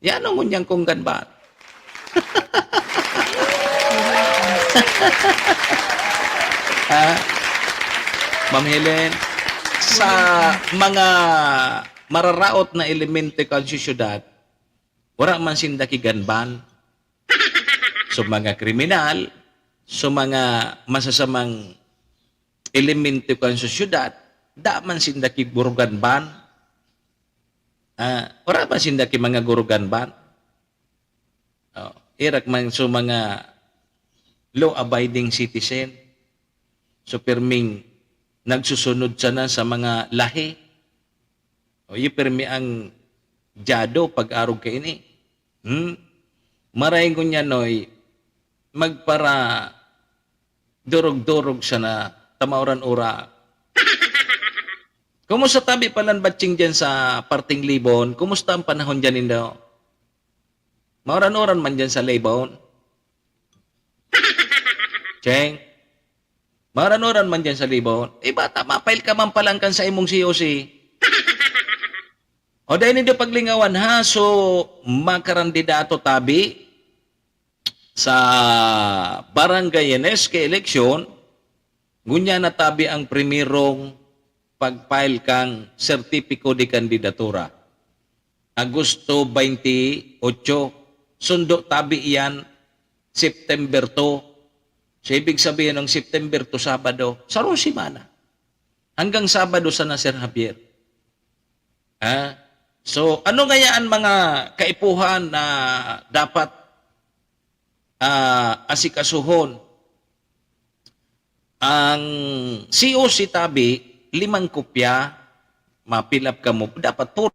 Yan ang ngunyang kong ganban. Ma'am Helen, sa mga mararaot na elemento kan syudad, wala man sindaki ganban. So mga kriminal, so mga masasamang elemento kan syudad, da man sindaki ganban. Wala ba sindaki mga gurugan ba? Irak man so mga law-abiding citizen. So perming nagsusunod sana sa mga lahi. Yung permi ang jado pag-arog ka ini. Maray ko niya noy, magpara durog-durog sana tamauran ura. Kumusta tabi palan batching dyan sa parting Libon? Kumusta ang panahon dyan indo? Mauran-uran man dyan sa Libon? Cheng? Mauran-uran man dyan sa Libon? Bata, mapail ka man palang kan sa imong COC. O dahil nindo paglingawan ha, so makarandidato tabi sa Barangay NSK election, ngunya na tabi ang primerong pag-file kang sertipiko de kandidatura. Agosto 28, sundo tabi iyan, September 2. So, ibig sabihin ng September 2, Sabado, sarong simana. Hanggang Sabado sana, Sir Javier. So, ano ngayaan mga kaipuhan na dapat asikasuhon? Ang COC tabi, 5 kopya, mapilap ka mo, dapat puros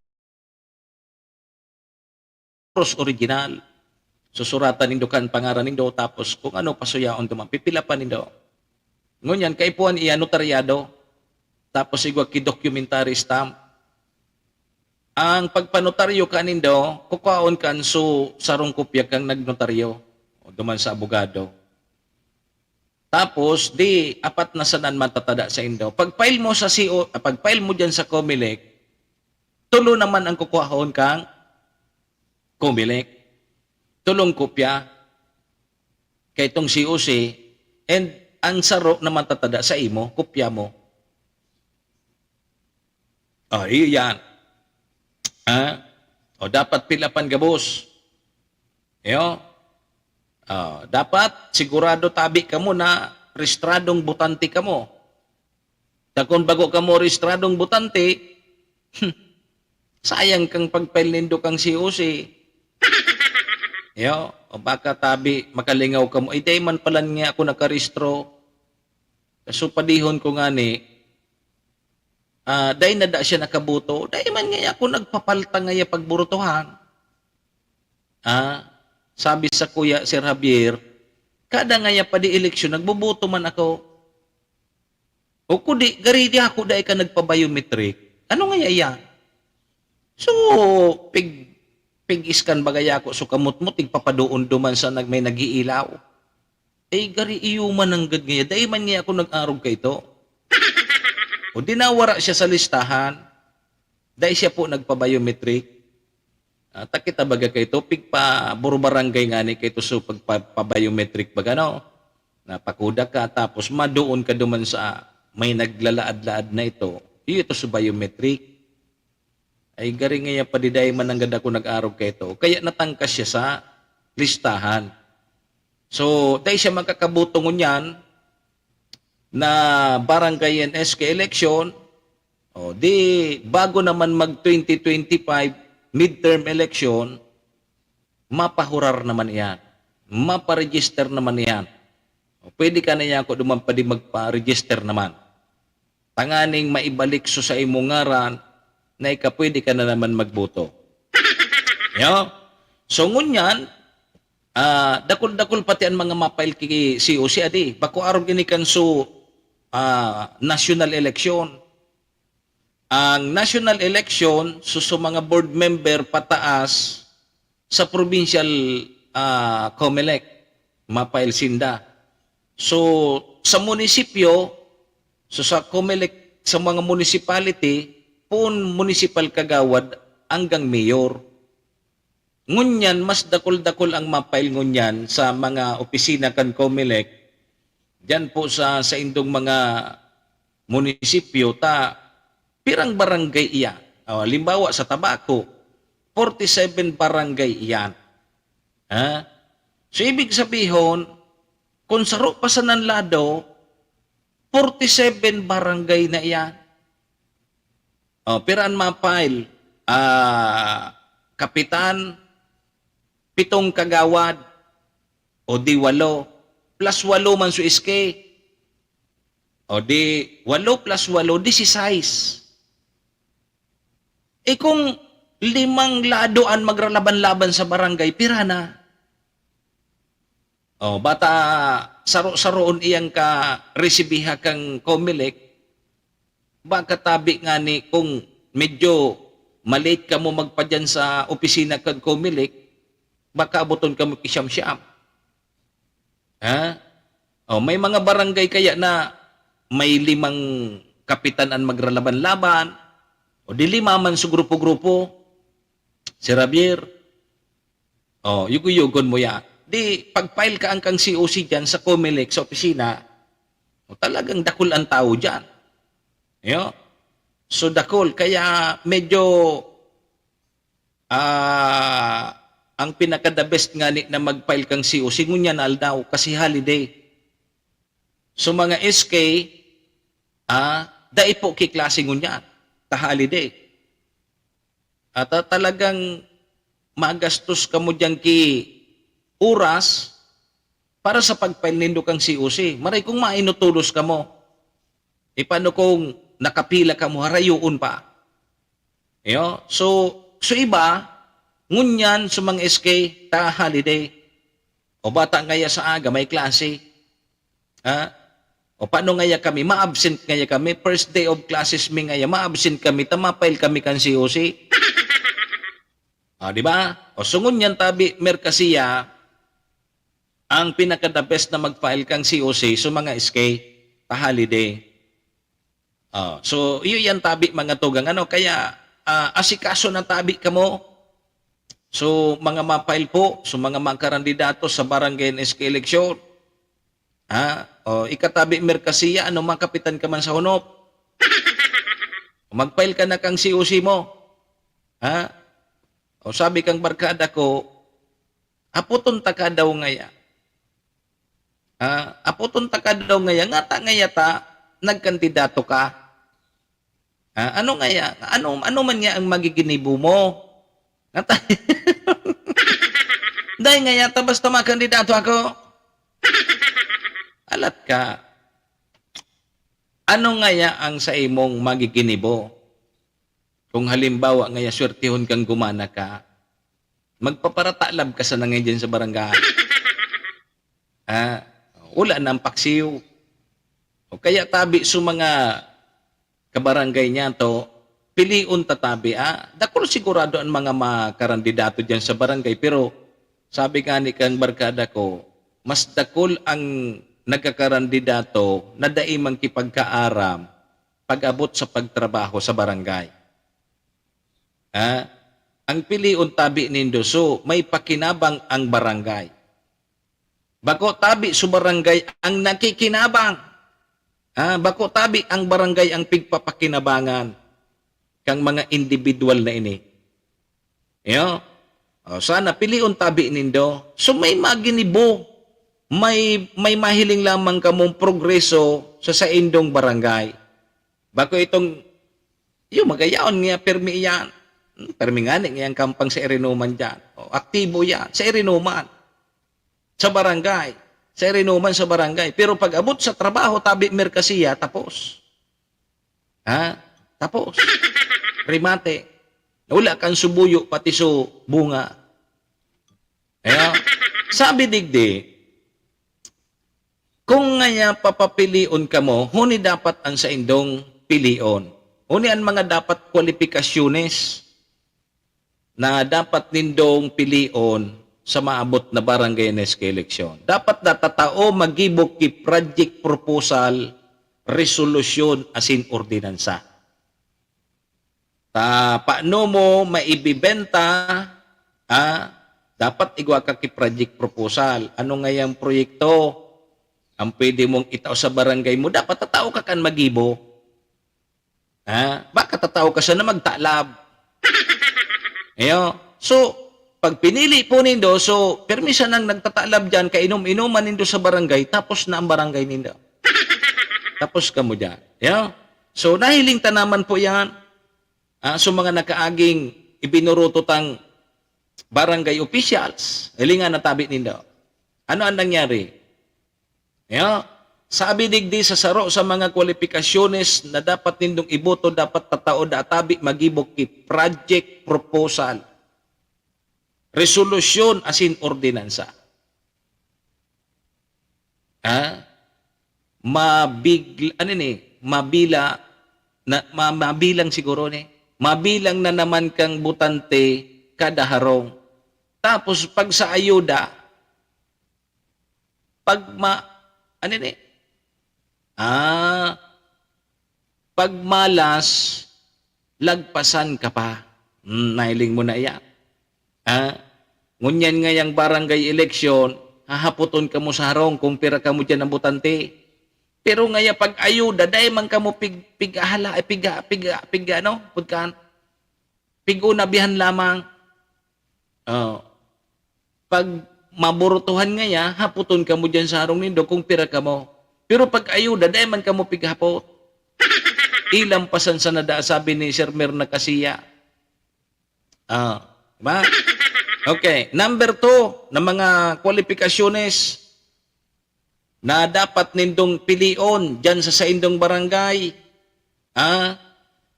original. Susuratan nindo kan pangaran nindo, tapos kung ano pasuyaon duman, pipilapan nindo. Ngunyan, kaipuan iya notaryado, tapos igwag ki-documentary stamp. Ang pagpanotaryo ka nindo, kukaon kan so sarong kopya kang nagnotaryo, o duman sa abogado. Tapos, di, apat na sanan matatada sa indo. Pag-file mo sa pag-file mo dyan sa Comelec, tulo naman ang kukuhahon kang Comelec. Tulong kopya kay itong COC, and ang saro na matatada sa imo, kopya mo. Iyan. O dapat pilapan gabos. Dapat sigurado tabi ka mo na restradong butante ka mo. Kung bago ka mo restradong butante, sayang kang pagpail nindo kang COC. Yo, o baka tabi makalingaw ka mo. Ay, day man pala nga ako nakaristro. So, padihon ko nga ni, day na da siya nakabuto. Day man nga ako nagpapalta nga pagburutuhan. Sabi sa kuya, Sir Javier, kada nga pa di eleksyon, nagbubuto man ako. O kudi, garidi ako day ka nagpa-biometric. Ano nga yan? So, pig-iskan bagaya ko, so kamot-mot, igpapadoon duman sa may nagiilaw. Eh, gari iyuman ang gad ngayon. Dahil man nga ako nag-arog ka ito. O dinawara siya sa listahan. Dahil siya po nagpa-biometric. Takita baga ka ito, pigpa burubarangay nga ni kayo so pagpa-biometric baga no. Napakuda ka, tapos madoon ka duman sa may naglalaad-laad na ito. Ito sa biometric. Ay garing nga pa di dahil mananggad ako nag-arog ka ito. Kaya natangkas siya sa listahan. So, dahil siya magkakabutongon yan na barangay and SK election, di bago naman mag-2025 midterm election, mapahurar naman yan. Maparegister naman yan. Pwede ka na yan kung duman pa di magpa-register naman. Tanganing maibalik so sa imong ngaran na pwede ka na naman magboto. Yo? So, ngunyan, dakol-dakol pati ang mga mapail kiki COC adi. Bako arog inikan so national election. Ang national election so mga board member pataas sa provincial COMELEC mapail sinda. So sa munisipyo so sa COMELEC sa mga municipality pun municipal kagawad hanggang mayor. Ngunyan, mas dakol-dakol ang mapail ngunyan sa mga opisina kan COMELEC. Diyan po sa indong mga munisipyo, pirang barangay iyan. Limbawa sa Tabaco, 47 barangay iyan. So, ibig sabihin, kung saro pa sa Nanlado, 47 barangay na iyan. Pirang mapail, kapitan, 7 kagawad, o di 8, plus 8 man su iske, o di 8 plus 8, 16. Kung 5 ladoan magralaban-laban sa barangay, pira na. Bata, saro-saroon iyang ka resibiha kang COMELEC, baka tabi nga ni kung medyo malate ka mo magpadyan sa opisina kang COMELEC, baka abuton ka mo kisyam-syam. May mga barangay kaya na may 5 kapitanan magralaban-laban, o di 5 man sa grupo-grupo. Si Javier, yugo-yugon mo yan. Di, pag-file ka ang kang COC dyan sa COMELEC, sa opisina, talagang dakol ang tao dyan. So dakol, kaya medyo ang pinaka-the best nga ni na mag-file kang COC, ngunyan aldaw kasi holiday. So mga SK, dai po kiklase ngunyan, holiday. At talagang magastos ka mo dyan ki oras para sa pag-file nindo kang COC. Maray kung mainutulos ka mo, paano kung nakapila ka mo, harayuon pa. So iba, ngunyan sa mga SK, holiday. O bata ngaya sa aga, may klase. O paano ngaya kami? Ma-absent ngaya kami. First day of classes mi ngaya, ma-absent kami, tamapail kami kan COC. Di ba? O so ngunyan tabi, merkasiya, ang pinaka-the best na mag-file kang COC sa mga SK, holiday. So, iyo yan tabi mga tugang. Kaya, asikaso na tabi ka mo. So, mga ma-file po, so mga kandidato sa barangay and SK election. Ikatabi merkasiya, makapitan ka man sa hunop. Mag-file ka na kang COC mo. Sabi kang barkada ko, aputon ta ka daw ngaya. Aputon ta ka daw ngaya, nga ta ngaya ta, nagkandidato ka. Ano ngaya? Ano man nga ang magiginibo mo? Dahil nga yata basta makandidato ako. Alat ka. Ano nga ya ang sa imong magiginibo? Kung halimbawa nga ya swertihon kang gumana ka, magpaparatalab ka sa nangyay sa barangay. Wala nang paksiw. O kaya tabi sa mga kabarangay niya to, piliun tatabi. Dakol sigurado ang mga makarandidato dyan sa barangay, pero sabi nga ni kang barkada ko, mas dakol ang nagkakarandidato na daimang kipagkaaram pag-abot sa pagtrabaho sa barangay. Ang piliun tabi nindo, so may pakinabang ang barangay. Bako tabi sa barangay ang nakikinabang. Bako tabi ang barangay ang pigpapakinabangan kang mga individual na ini. Sana piliun tabi nindo. So may maginibo, may mahiling lamang kamong progreso sa indong barangay. Bako itong yung magayaon nga permi yan. Permi nga ang kampang sa Irinuman dyan. Aktibo yan sa Irinuman. Sa barangay. Sa Irinuman sa barangay. Pero pag abot sa trabaho, tabi merkasiya, tapos. Tapos. Rimate. Wala kang subuyo, pati so bunga. Sabi digdi, kung nga papapilion ka mo, huni dapat ang sa indong pilion. Huni ang mga dapat kwalifikasyones na dapat nindong pilion sa maabot na barangay NSK eleksyon. Dapat natatao magibok ki project proposal, resolusyon asin ordinansa. Paano mo maibibenta, dapat igwa ka ki project proposal. Ano nga yung proyekto? Ang pwede mong itaw sa barangay mo, dapat tatao ka kan magibo. Baka tatao ka siya na magtalab. So, pag pinili po nindo, so, permisa nang nagtatalab dyan, kainom-inuman nindo sa barangay, tapos na ang barangay nindo. Tapos ka mo dyan. So, nahiling tanaman po yan. So, mga nakaaging ibinurutotang barangay officials, hilingan na tabi nindo. Ano ang nangyari? Sabi digdi sa saro sa mga kwalifikasyones na dapat nindong iboto, dapat tatao da tabi magibok ki project proposal, resolusyon asin ordinansa. Mabilang siguro ni. Mabilang na naman kang butante kada harong. Tapos pag sa ayuda, pag malas, lagpasan ka pa. Nahiling mo na yan. Ngunyan nga yung barangay eleksyon, hahaputon ka mo sa harong kung pira ka mo dyan ng butante. Pero ngaya pag ayuda, dahil man ka mo pigunabihan lamang. Pag maburutuhan ngaya, haputon ka mo dyan sa harong nindo kung pira ka mo. Pero pag ayuda, dahil man ka mo pighapot. Ilang pasan sa nada, sabi ni Sir Mirna Casiya. Diba? Okay. Number 2, na mga kwalifikasyones na dapat nindong pilion dyan sa indong barangay.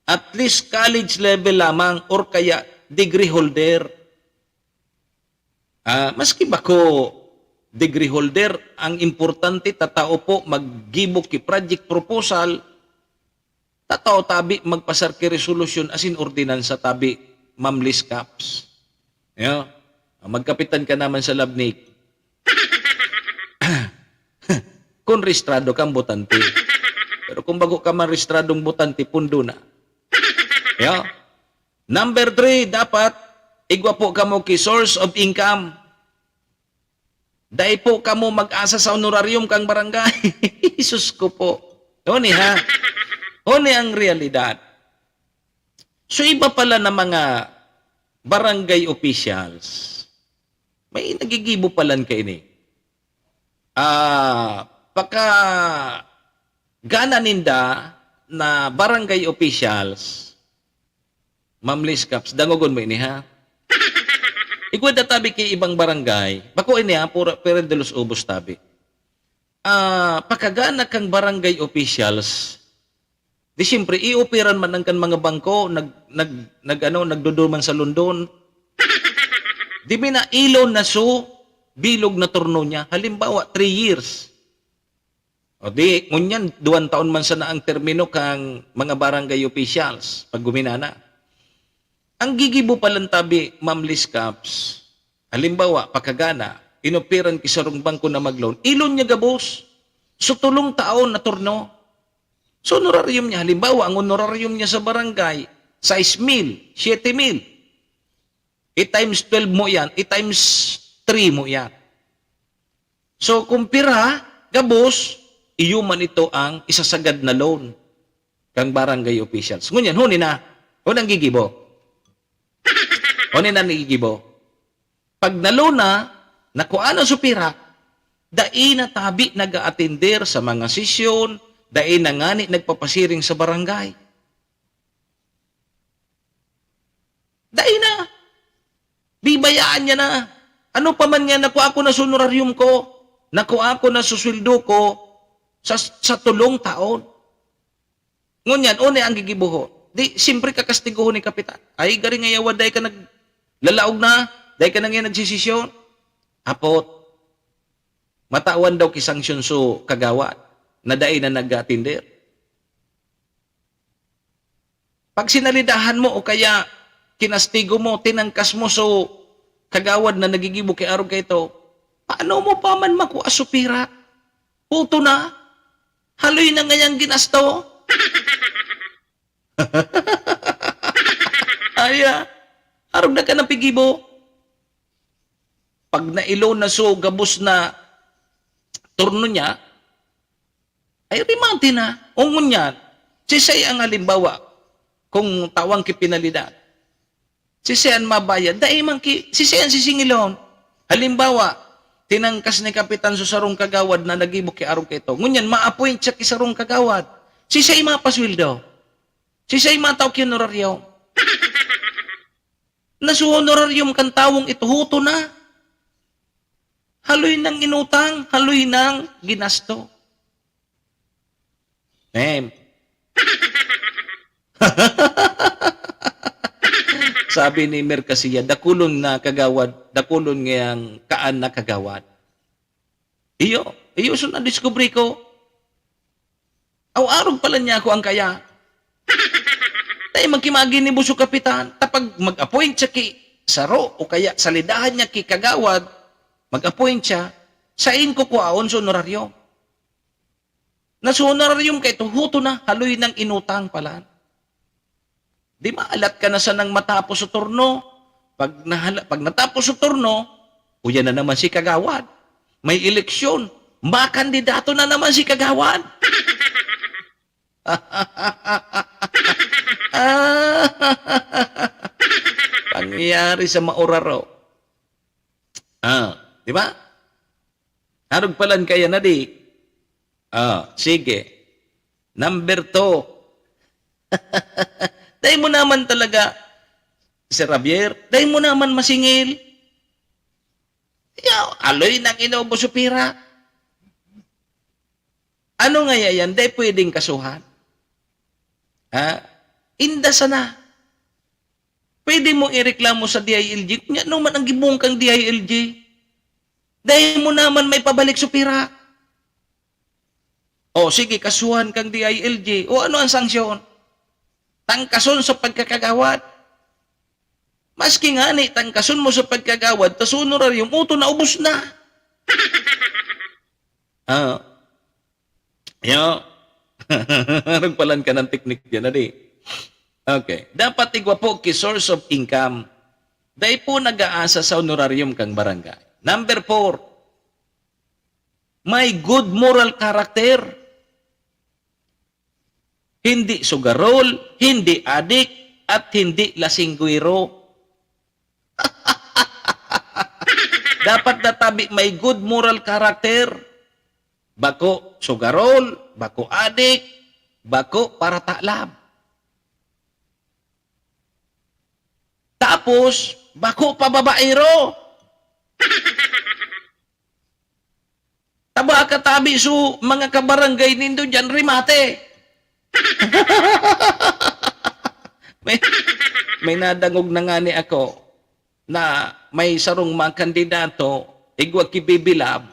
At least college level lamang or kaya degree holder. Maski ba ko degree holder, ang importante, tatao po maggibok ki project proposal, tatao tabi magpasar ki resolution asin ordinansa tabi mamlis caps. Magkapitan ka naman sa labnik. Kung rehistrado kang botante. Pero kung bago ka man rehistradong botante, pundo na. Number 3, dapat igwa po ka mo ki source of income. Dahil po kamo mag-asa sa honorarium kang barangay. Isus ko po. Huni ha? Huni ang realidad. So iba pala na mga barangay officials. May nagigibo palan kayo ni. Pagka gana ninda na barangay officials, Ma'am Liz Caps, dangogon mo ini ha? Igwa da tabi kay ibang barangay, bako ini pura pero de los ubos tabi. Pakagana kang barangay officials, di siyempre i-operan man ang kan mga bangko, nagduduman sa London. Di na ilaw na bilog na turno niya. Halimbawa, 3 years. O di, ngunyan, 2 taon man sana ang termino kang mga barangay officials pag guminana. Ang gigibo palang tabi, Ma'am Liz Caps, halimbawa, pakagana, inoperan kisarong bangko na mag-loan, ilon niya gabos. So, 3 taon na turno. So, honorarium niya, halimbawa, ang honorarium niya sa barangay, 6,000, 7,000. I-times 12 mo yan, i-times 3 mo yan. So, kumpira, gabos, iyuman ito ang isasagad na loan kang barangay officials. Ngunyan, huni na, unang gigibo. Huni na nagigibo. Pag naloan na, nakuha na supira, dai na tabi nag-a-attender sa mga sesyon, dai na ngani nagpapasiring sa barangay. Dai na. Bibayaan niya na. Ano pa man yan, nakuha ko na sa honorarium ko, nakuha ko na sa sweldo ko sa 3 taon. Ngunyan, une ang gigibuho. Di, siyempre kakastiguho ni kapitan. Ay, gari nga yawa, dahil ka naglalaog na, dahil ka na ngayon nagsisisyon. Apot, matawan daw kisanksyon so kagawad, na dahil na nag-atinder. Pag sinalidahan mo o kaya kinastigo mo, tinangkas mo so kagawad na nagigibo kay araw kay ito, paano mo pa man makuha supira? Puto na. Haloy na ngayang ginasto. Aya, araw na ka ng pigibo. Pag nailo na so gabos na turno niya, ay rimante na. Ungon yan. Sisay ang halimbawa, kung tawang kipinalidad. Sisayan mabayad. Dahil man sisayan sisingilon. Halimbawa, tinangkas ni Kapitan Susarong Kagawad na nagibok kay Arong Keto. Ngunyan, ma-appoint siya kay Sarong Kagawad. Sisay mapaswildo. Sisay mataw kinoraryo. Nasu honorarium kan tawong ito, huto na. Haloy ng inutang, haloy ng ginasto. Sabi ni Mercasiya, dakulon na kagawad, dakulon ngayang kaan na kagawad. Iyo so na-discovery ko. Aw-arog pala niya ako ang kaya. Dahil magkimagi ni Buso Kapitan, tapag mag-appoint siya ki Saro o kaya salidahan niya ki kagawad, mag-appoint siya, sain ko kuwaon sa honorarium. Na sa honorarium kay huto na, haloy ng inutang pala. Di maalat ka na sa nang matapos sa turno. Pag natapos sa turno, uyan na naman si kagawad. May eleksyon. Makandidato na naman si kagawad. Pangyayari sa mauraro. Di ba? Harog palan kaya na di. Sige. Number 2. Dahil mo naman talaga, Sir Javier, dahil mo naman masingil. Aloy nang inaubo supira. Ano nga yan? Dahil pwedeng kasuhan. Inda sana. Pwede mo ireklamo sa DILG. Ano man ang gibong kang DILG? Dahil mo naman may pabalik supira. O sige, kasuhan kang DILG. O ano ang sanksyon? Tangkason sa pagkakagawad. Maski nga ni, tangkason mo sa pagkagawad, tas honorarium, uto na, ubos na. Nagpalan ka ng teknik dyan, adi. Okay. Dapat igwa po ki source of income. Dahil po nag-aasa sa honorarium kang barangay. Number 4, may good moral character. Hindi sugarol, hindi adik, at hindi lasingguiro. Dapat natabi may good moral character. Bako sugarol, bako adik, bako para taklab. Tapos, bako pa babaero. Taba katabi su mga kabarangay nindo dyan, rimate. may nadangog na nga ni ako na may sarong mga kandidato, igwa kibibilab.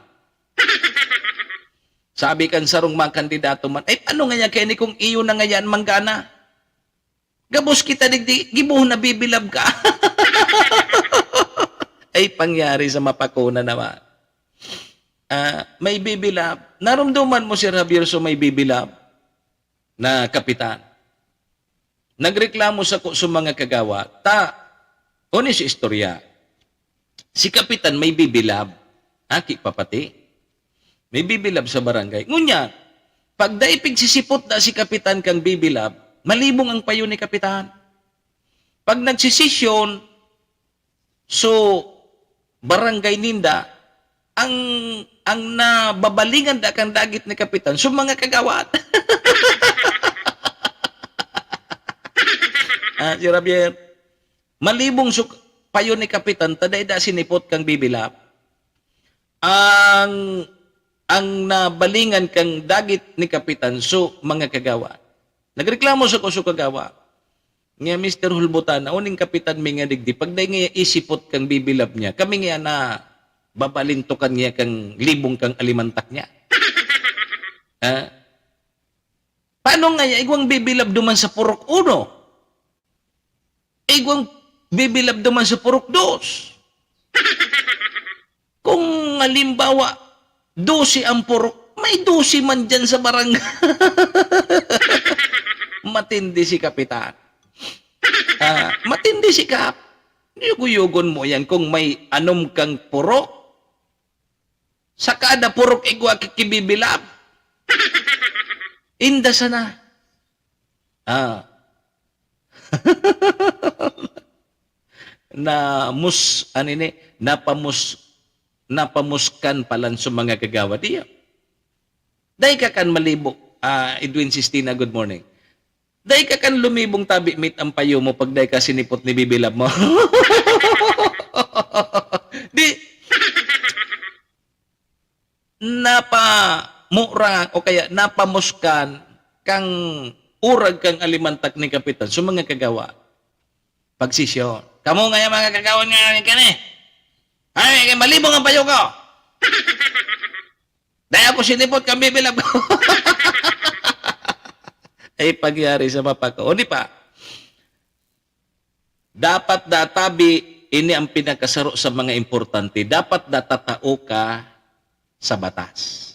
Sabi kan sarong mga kandidato man, ay ano nga yan, kaya ni kung iyo na nga yan, manggana. Gabos kita digdi, gibuhon na bibilab ka. Ay pangyari sa mapakuna naman. May bibilab. Naramdaman mo si Javier so may bibilab na kapitan. Nagreklamo sa mga kagawa. Onis istorya. Si kapitan may bibilab. Aki papati. May bibilab sa barangay. Ngunya, pag daipig sisipot na si kapitan kang bibilab, malibong ang payo ni kapitan. Pag nagsisisyon, so barangay ninda, ang nababalingan da kang dagit ni kapitan, so mga kagawat. Si Javier, malibong payo ni kapitan, taday da sinipot kang bibilab. Ang nabalingan kang dagit ni kapitan, so mga kagawat. Nagreklamo sa ko kagawa. Nga Mr. Hulbutan, uning kapitan mi nga digdi, pag day nga isipot kang bibilab niya, kami nga na babalintukan niya kang libong kang alimantak niya. Paano nga niya? Igwang bibilab duman sa purok 1. Igwang bibilab duman sa purok 2. Kung halimbawa, 12 ang purok, may 12 man dyan sa barangay. Matindi si kapitan. Matindi si kap. Yuguyugon mo yan kung may anom kang purok. Sa kada purok igwa kikibibilab. Inda sana. Napamuskan palan sa mga kagawa diya. Dahil ka kan malibok, Edwin Sistina, good morning. Dahil ka kan lumibong tabi meet ang payo mo pag dahil ka sinipot ni bibilab mo. Di, napamura o kaya napamuskan kang urag kang alimantak ni kapitan sa mga kagawa. Pagsisyon. Kamu nga yung mga kagawan nga ka ni. Ay, malibong ang payo ko. Dahil ako sinipot kang bibilab ko. Ay pagyari sa mapako. O di pa, dapat databi, ini ang pinakasaro sa mga importante, dapat datatao ka sa batas.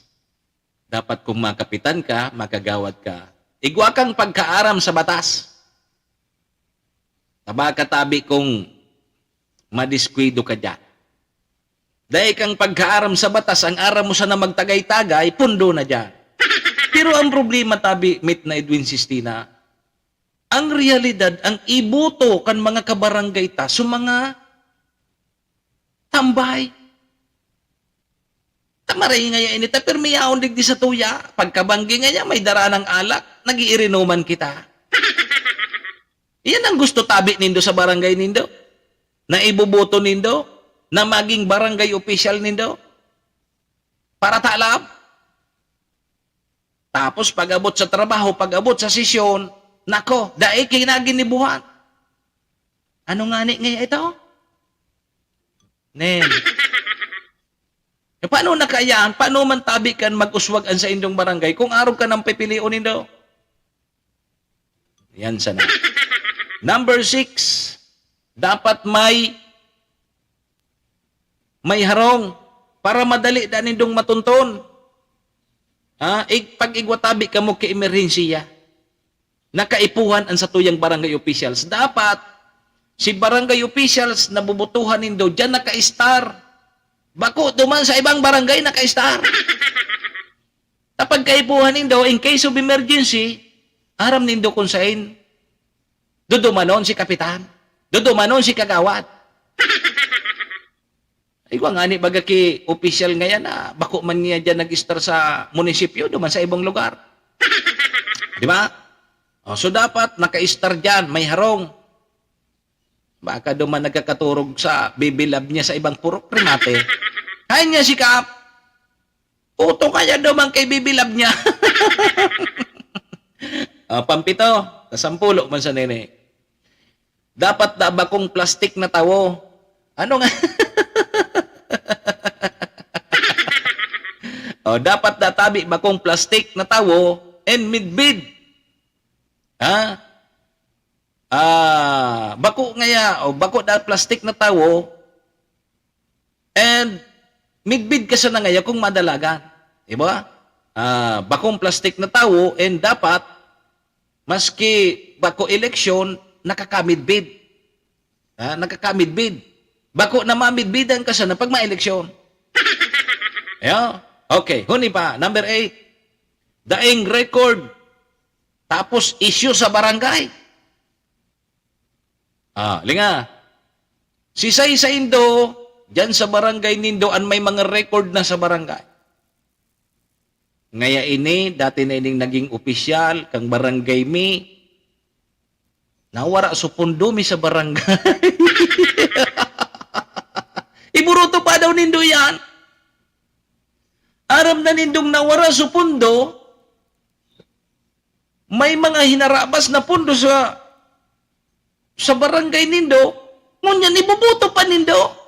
Dapat kung makapitan ka, makagawad ka. Igwa kang pagkaaram sa batas. Taba katabi kung madiskwido ka dyan. Dahil kang pagkaaram sa batas, ang aram mo sa na magtagay-tagay, pundo na dyan. Pero ang problema tabi, mit na Edwin Sistina, ang realidad, ang ibuto kan mga kabarangay ta, so mga tambay. Tamaray nga yan inita, pero may yaon digdi sa tuya. Pagkabanggi nga yan, may dara ng alak, nag-iirinuman kita. Yan ang gusto tabi nindo sa barangay nindo. Na ibubuto nindo, na maging barangay official nindo. Para talab. Tapos pag-abot sa trabaho, pag-abot sa sesyon, nako, daig kinaginibuhan. Ano nga ni ngayon ito? Nen. Paano nakayaan? Paano man tabi kan mag-uswagan sa indong barangay kung araw ka ng pipiliunin daw? Yan sana. Number 6, dapat may harong para madali da nindong matunton. Pag igwatabi ka mo ka-emerhensiya, nakaipuhan ang satuyang barangay officials. Dapat, si barangay officials na bubutuhan nindo, dyan naka-star. Bako, duman sa ibang barangay, naka-star. Kapag kaipuhan nindo, in case of emergency, aram nindo kung saan, dudumanon si kapitan, dudumanon si kagawad. Igwa nga ni baga ki official ngayon na bako man niya dyan nag-star sa munisipyo, duman sa ibang lugar. Di ba? So dapat naka-star dyan, may harong. Baka duman nagkakaturog sa bibilab niya sa ibang purok primate. Kaya niya si Kap. Puto kaya duman kay bibilab niya. Pampito, kasampulo man sa nene. Dapat na bakong plastik na tawo. Ano nga? Dapat na tabi bakong plastik na tawo and midbid. Bako ngaya bako na plastik na tawo and midbid ka sa na ngaya kung madalagan. Diba? Bakong plastik na tawo and dapat maski bako eleksyon nakakamidbid. Nakakamidbid. Bako na mamidbidan ka sa na pag ma-eleksyon. Yeah. Okay, huni pa. Number 8. Daing record. Tapos issue sa barangay. Linga. Si Say sa Indo, dyan sa barangay Nindo, an may mga record na sa barangay. Ngaya ini, dati na ining naging opisyal, kang barangay mi, nawara supundo mi sa barangay. Iburuto pa daw Nindo yan. Aram na Nindong nawara supundo, may mga hinarabas na pundo sa barangay Nindo, ngunyan ibubuto pa Nindo.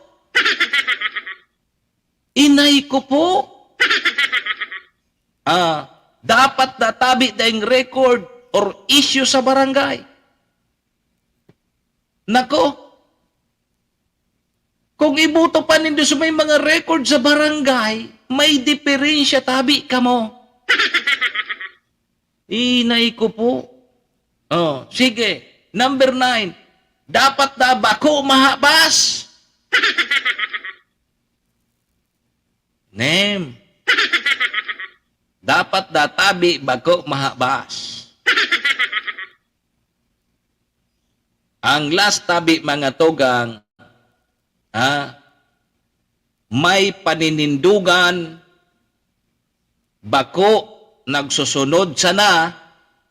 Inay ko po. Dapat natabi daing record or issue sa barangay. Nako, kung ibuto pa Nindo sa may mga record sa barangay, may diferensya tabi ka mo. Inay ko po. Sige. Number 9. Dapat na bako mahabas. Nem. Dapat na tabi bako mahabas. Ang last tabi mga tugang, may paninindugan, bako nagsusunod sana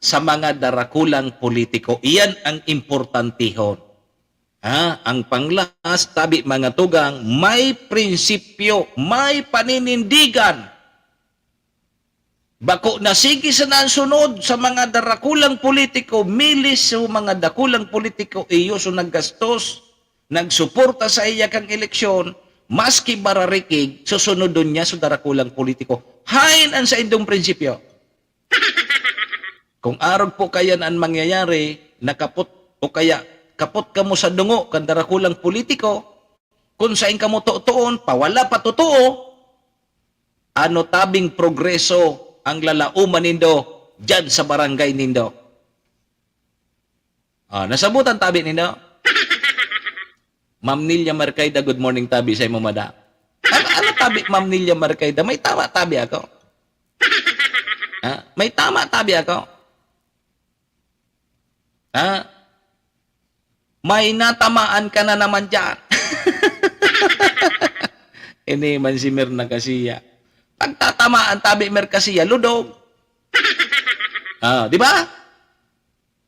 sa mga darakulang politiko. Iyan ang importantihon. Ang panglas, tabi mga tugang, may prinsipyo, may paninindigan. Bako na sige sa nansunod sa mga darakulang politiko, milis sa mga dakulang politiko, iyo so naggastos, nagsuporta sa iya kang eleksyon, maski bararikig, susunodon niya sa darakulang politiko. Hain ang sa indong prinsipyo. Kung arog po kayan ang mangyayari, nakapot o kaya kapot ka mo sa dungo kan darakulang politiko, kung saan ka mo tutuon, pawala pa totoo, ano tabing progreso ang lalauman nindo dyan sa barangay nindo. Nasabutan tabi nindo? Ma'am Nilia Marcaida, good morning tabi sa imo madam. Ano tabi Ma'am Nilia Marcaida? May tama tabi ako. May tama tabi ako. May natamaan ka na naman dyan. Ini man si Mirna Kasiya. Pagtatamaan tabi Merkasiya, ludog. Di ba?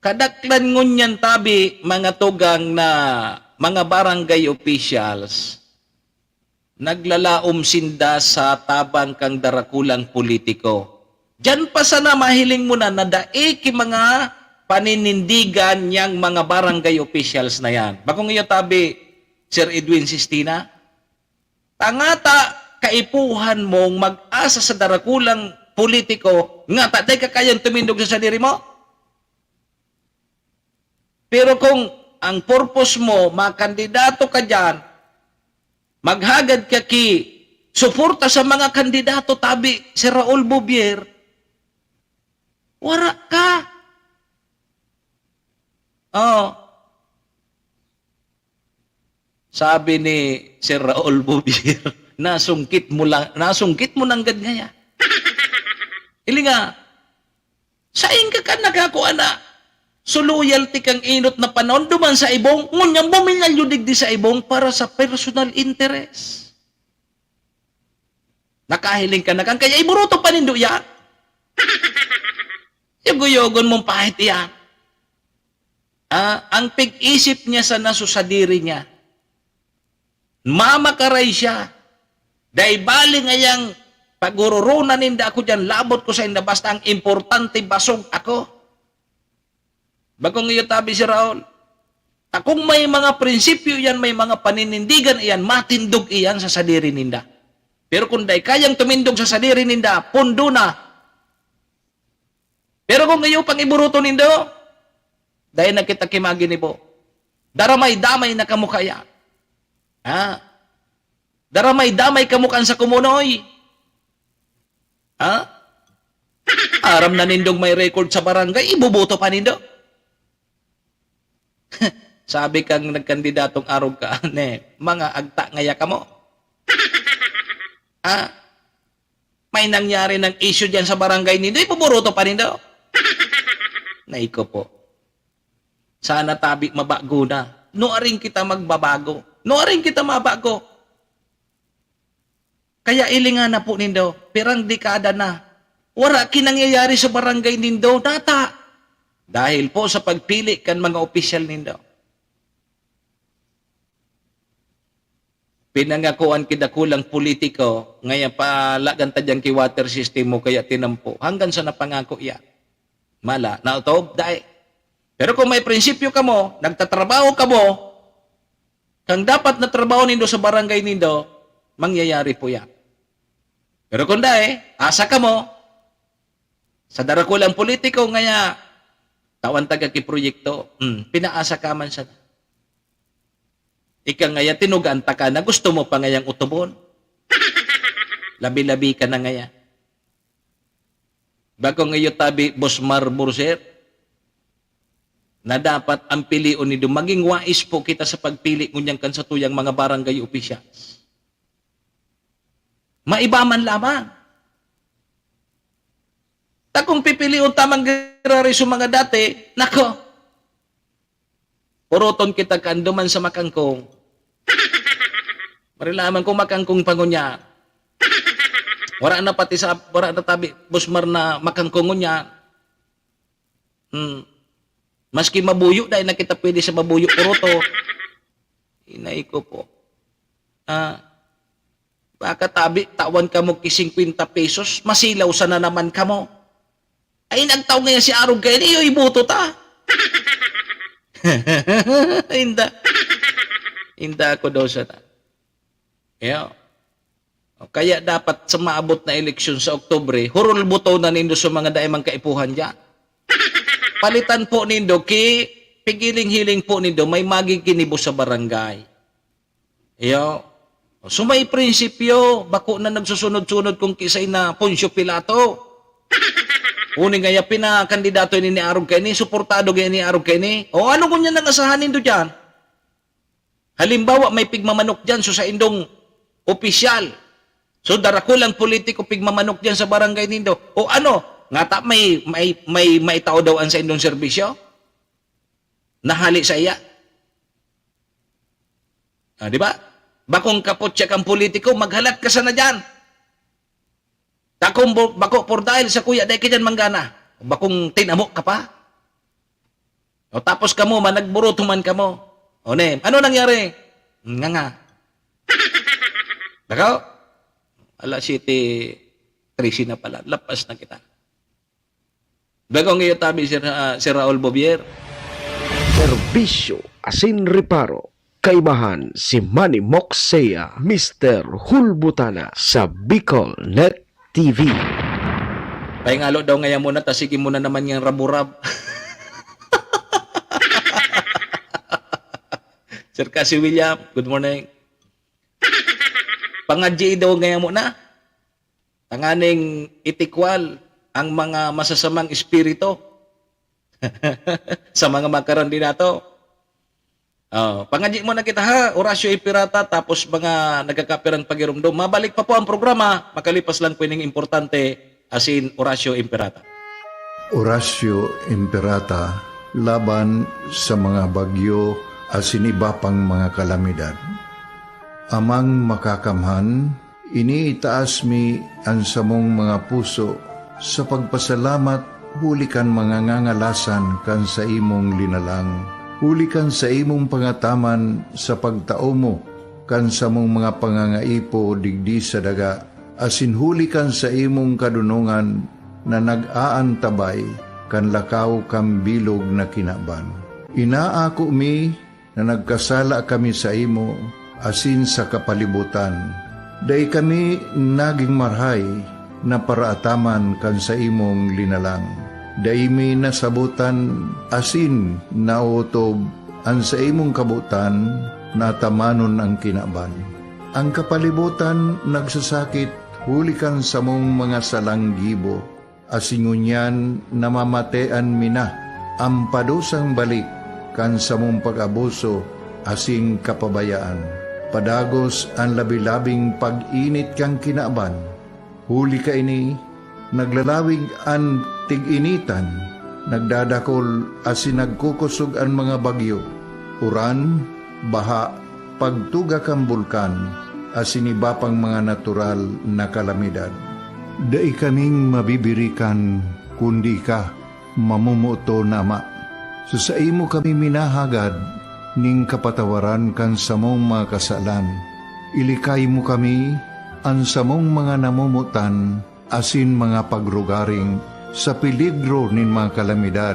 Kadaklan ngunyan tabi mga tugang na mga barangay officials naglalaom sinda sa tabang kang darakulang politiko. Diyan pa sana mahiling mo na nadaiki mga paninindigan niyang mga barangay officials na yan. Bakong iyo tabi, Sir Edwin Sistina, tangata kaipuhan mong mag-asa sa darakulang politiko, nga tatay ka kayang tumindog sa sarili mo. Pero kung ang purpose mo, makandidato ka dyan, maghagad ka suporta sa mga kandidato, tabi si Raul Bubier, wara ka. Sabi ni Sir Raul Bubier, nasungkit mo nang ganyaya. Ili nga, saing ka nakakuha na, so loyalty kang inot na panahon, duman sa ibong, ngunyang buminalyodig di sa ibong para sa personal interest. Nakahiling ka na kang, kaya iburuto pa nindo yan. Yugoyogon mong pahit yan. ang pig-isip niya sa naso sa diri niya. Mamakaray siya. Dahil bali ngayang pagururunan ninda ako dyan, labot ko sa inda, basta ang importante basog ako. Bagong iyo tabi si Raul, kung may mga prinsipyo yan, may mga paninindigan iyan, matindog iyan sa sadiri ninda. Pero kung dahil kayang tumindog sa sadiri ninda, pundo na. Pero kung ngayon pang iburuto nindo, dahil nakita kimagi ni po, daramay-damay na kamukaya. Daramay-damay kamukan sa kumunoy. Aram na nindong may record sa barangay, ibubuto pa nindo. Sabi kang nagkandidatong arog ka, mga agta ngaya ka mo. May nangyari ng issue dyan sa barangay nindo, ibuburuto pa nindo. Naiko po. Sana tabi mabago na. Nuaring kita magbabago. Nuaring kita mabago. Kaya ilingan na po nindo, pirang dekada na. Wala kinangyayari sa barangay nindo, data. Dahil po sa pagpili kan mga opisyal nindo. Pinangakuan kidakulang politiko, ngayon palagan tadyang ki water system mo, kaya tinampo. Hanggang sa napangako iya. Mala, nautob, dahil. Pero kung may prinsipyo ka mo, nagtatrabaho ka mo, kang dapat na trabaho nindo sa barangay nindo, mangyayari po yan. Pero kung dahil, asa ka mo, sa darakulang politiko, ngaya, tawan taga ki proyekto, pinaasa ka man siya. Ika ngaya, tinuganta ka na, gusto mo pa ngayang utubon. Labi-labi ka na ngaya. Bago ngayon tabi, Bosmar Burser, na dapat ang pilion nido, maging wais po kita sa pagpili ngunyang kan sa tuyang mga barangay officials. Maibaman lamang. Takong pipilion tamang girari sa mga dati, nako, puruton kita kanduman sa makangkong. Marilaman kung makangkong pangunya. Wala na pati sa, wala na tabi, Bosmar na makangkong niya. Maski mabuyo, dahil na kita pwede sa mabuyo, puruto. Inay ko po. Baka tabi, tawan ka mo ki 50 pesos, masilaw sa na naman ka mo. Ay, nagtaw ngayon si Arog kayo, niyo ibuto ta. Hinda ko daw sa ta. Kaya dapat sa maabot na eleksyon sa Oktubre, hurul buto na nindo sa mga daimang kaipuhan dyan. Palitan po nindo, pigiling-hiling po nindo, may magiginibo sa barangay. So may prinsipyo, bako na nagsusunod-sunod kung kisay na Poncio Pilato. Uni nga pinakandidato ni Arog kayo ni, suportado kayo ni Arog kayo ni. O ano kung yan nanasahanin do dyan? Halimbawa, may pigmamanok dyan, so sa indong opisyal. So darakulang politiko pigmamanok dyan sa barangay nindo. O ano? Nga ta may tao daw ang sa indong serbisyo? Nahali sa iya? Di ba? Bakong kapotya kang politiko, maghalat ka sana dyan. Takong bako por dahil sa kuya, dahil ka dyan manggana. Bakong tinamok ka pa? O tapos ka mo, managburutuman ka mo. O ne, ano nangyari? Nga. Bakaw? Ala, City 13 na pala. Lapas na kita. Bagong iyo tabi si Raul Bobier. Serbisyo asin reparo. Kaibahan si Manny Moxea, Mr. Hulbutana sa Bicol Net TV. Pahingalo daw ngayon muna, tas sige muna naman yung raburab. Sir Cassie William, good morning. Pangadji daw ngayon muna. Tanganing itikwal ang mga masasamang espiritu sa mga makarandidato. Pangadji mo na kita ha, Orasyo Impirata, tapos mga nagkakapirang pagirumdum. Mabalik pa po ang programa, makalipas lang po yung importante, asin Orasyo Impirata. Orasyo Imperata laban sa mga bagyo asin iba pang mga kalamidad. Amang makakamhan, iniitaas mi ang samong mga puso sa pagpasalamat huli kan mga ngangalasan kan sa imong linalang Huli kan sa imong pangataman sa pagtao mo, kan sa mong mga pangangaipo digdi sa daga, asin huli kan sa imong kadunungan na nag-aantabay, kan lakaw kam bilog na kinaban. Inaako mi na nagkasala kami sa imo, asin sa kapalibutan. Day kami naging marhay na paraataman kan sa imong linalang. Day mi nasabutan asin nautob ang sa imong kabutan natamanon ang kinaban. Ang kapalibutan nagsasakit hulikan sa mong mga salanggibo, asin ngunyan namamatean mina ang padusang balik kan sa mong pag-abuso asing kapabayaan. Padagos ang labi-labing pag-init kang kinaban. Huli ka ini, naglalawig ang tig-initan, nagdadakol asin nagkukusog ang mga bagyo. Uran, baha, pagtuga kang bulkan, asin iba pang mga natural na kalamidad. Dai kaming mabibirikan, kundi ka, mamumuto na ama. So sa imo kami minahagad, ning kapatawaran kan sa mong mga kasalan. Ilikay mo kami, ang sa mong mga namumutan, asin mga pagrugaring, sa peligro nin mga kalamidad,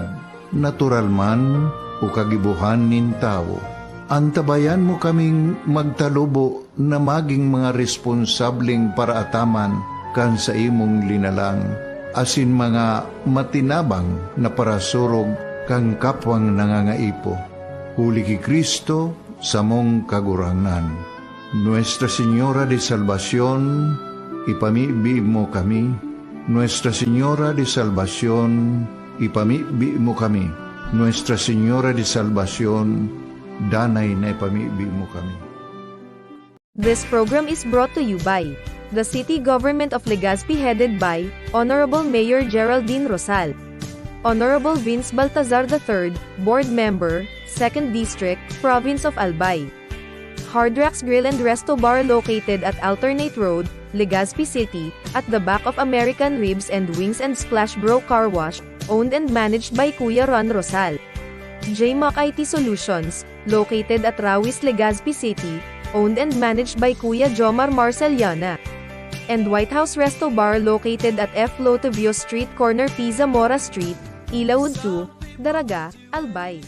natural man o kagibuhan nin tao. Antabayan mo kaming magtalubo na maging mga responsableng paraataman kan sa imong linalang, asin mga matinabang na parasurog kang kapwang nangangaipo. Huli ki Kristo sa mong kagurangan. Nuestra Señora de Salvación, ipamibi mo kami. Nuestra Señora de Salvación, ipamibi mo kami. Nuestra Señora de Salvación, danay na ipamibi mo kami. This program is brought to you by the City Government of Legazpi headed by Honorable Mayor Geraldine Rosal, Honorable Vince Baltazar III, Board Member, 2nd District, Province of Albay. Hard Rocks Grill and Resto Bar located at Alternate Road, Legazpi City, at the back of American Ribs and Wings and Splash Bro Car Wash, owned and managed by Kuya Ron Rosal. JMAC IT Solutions, located at Rawis, Legazpi City, owned and managed by Kuya Jomar Marceliana. And White House Resto Bar located at F. Lotavio Street Corner P. Zamora Street, Ilaud 2, Daraga, Albay.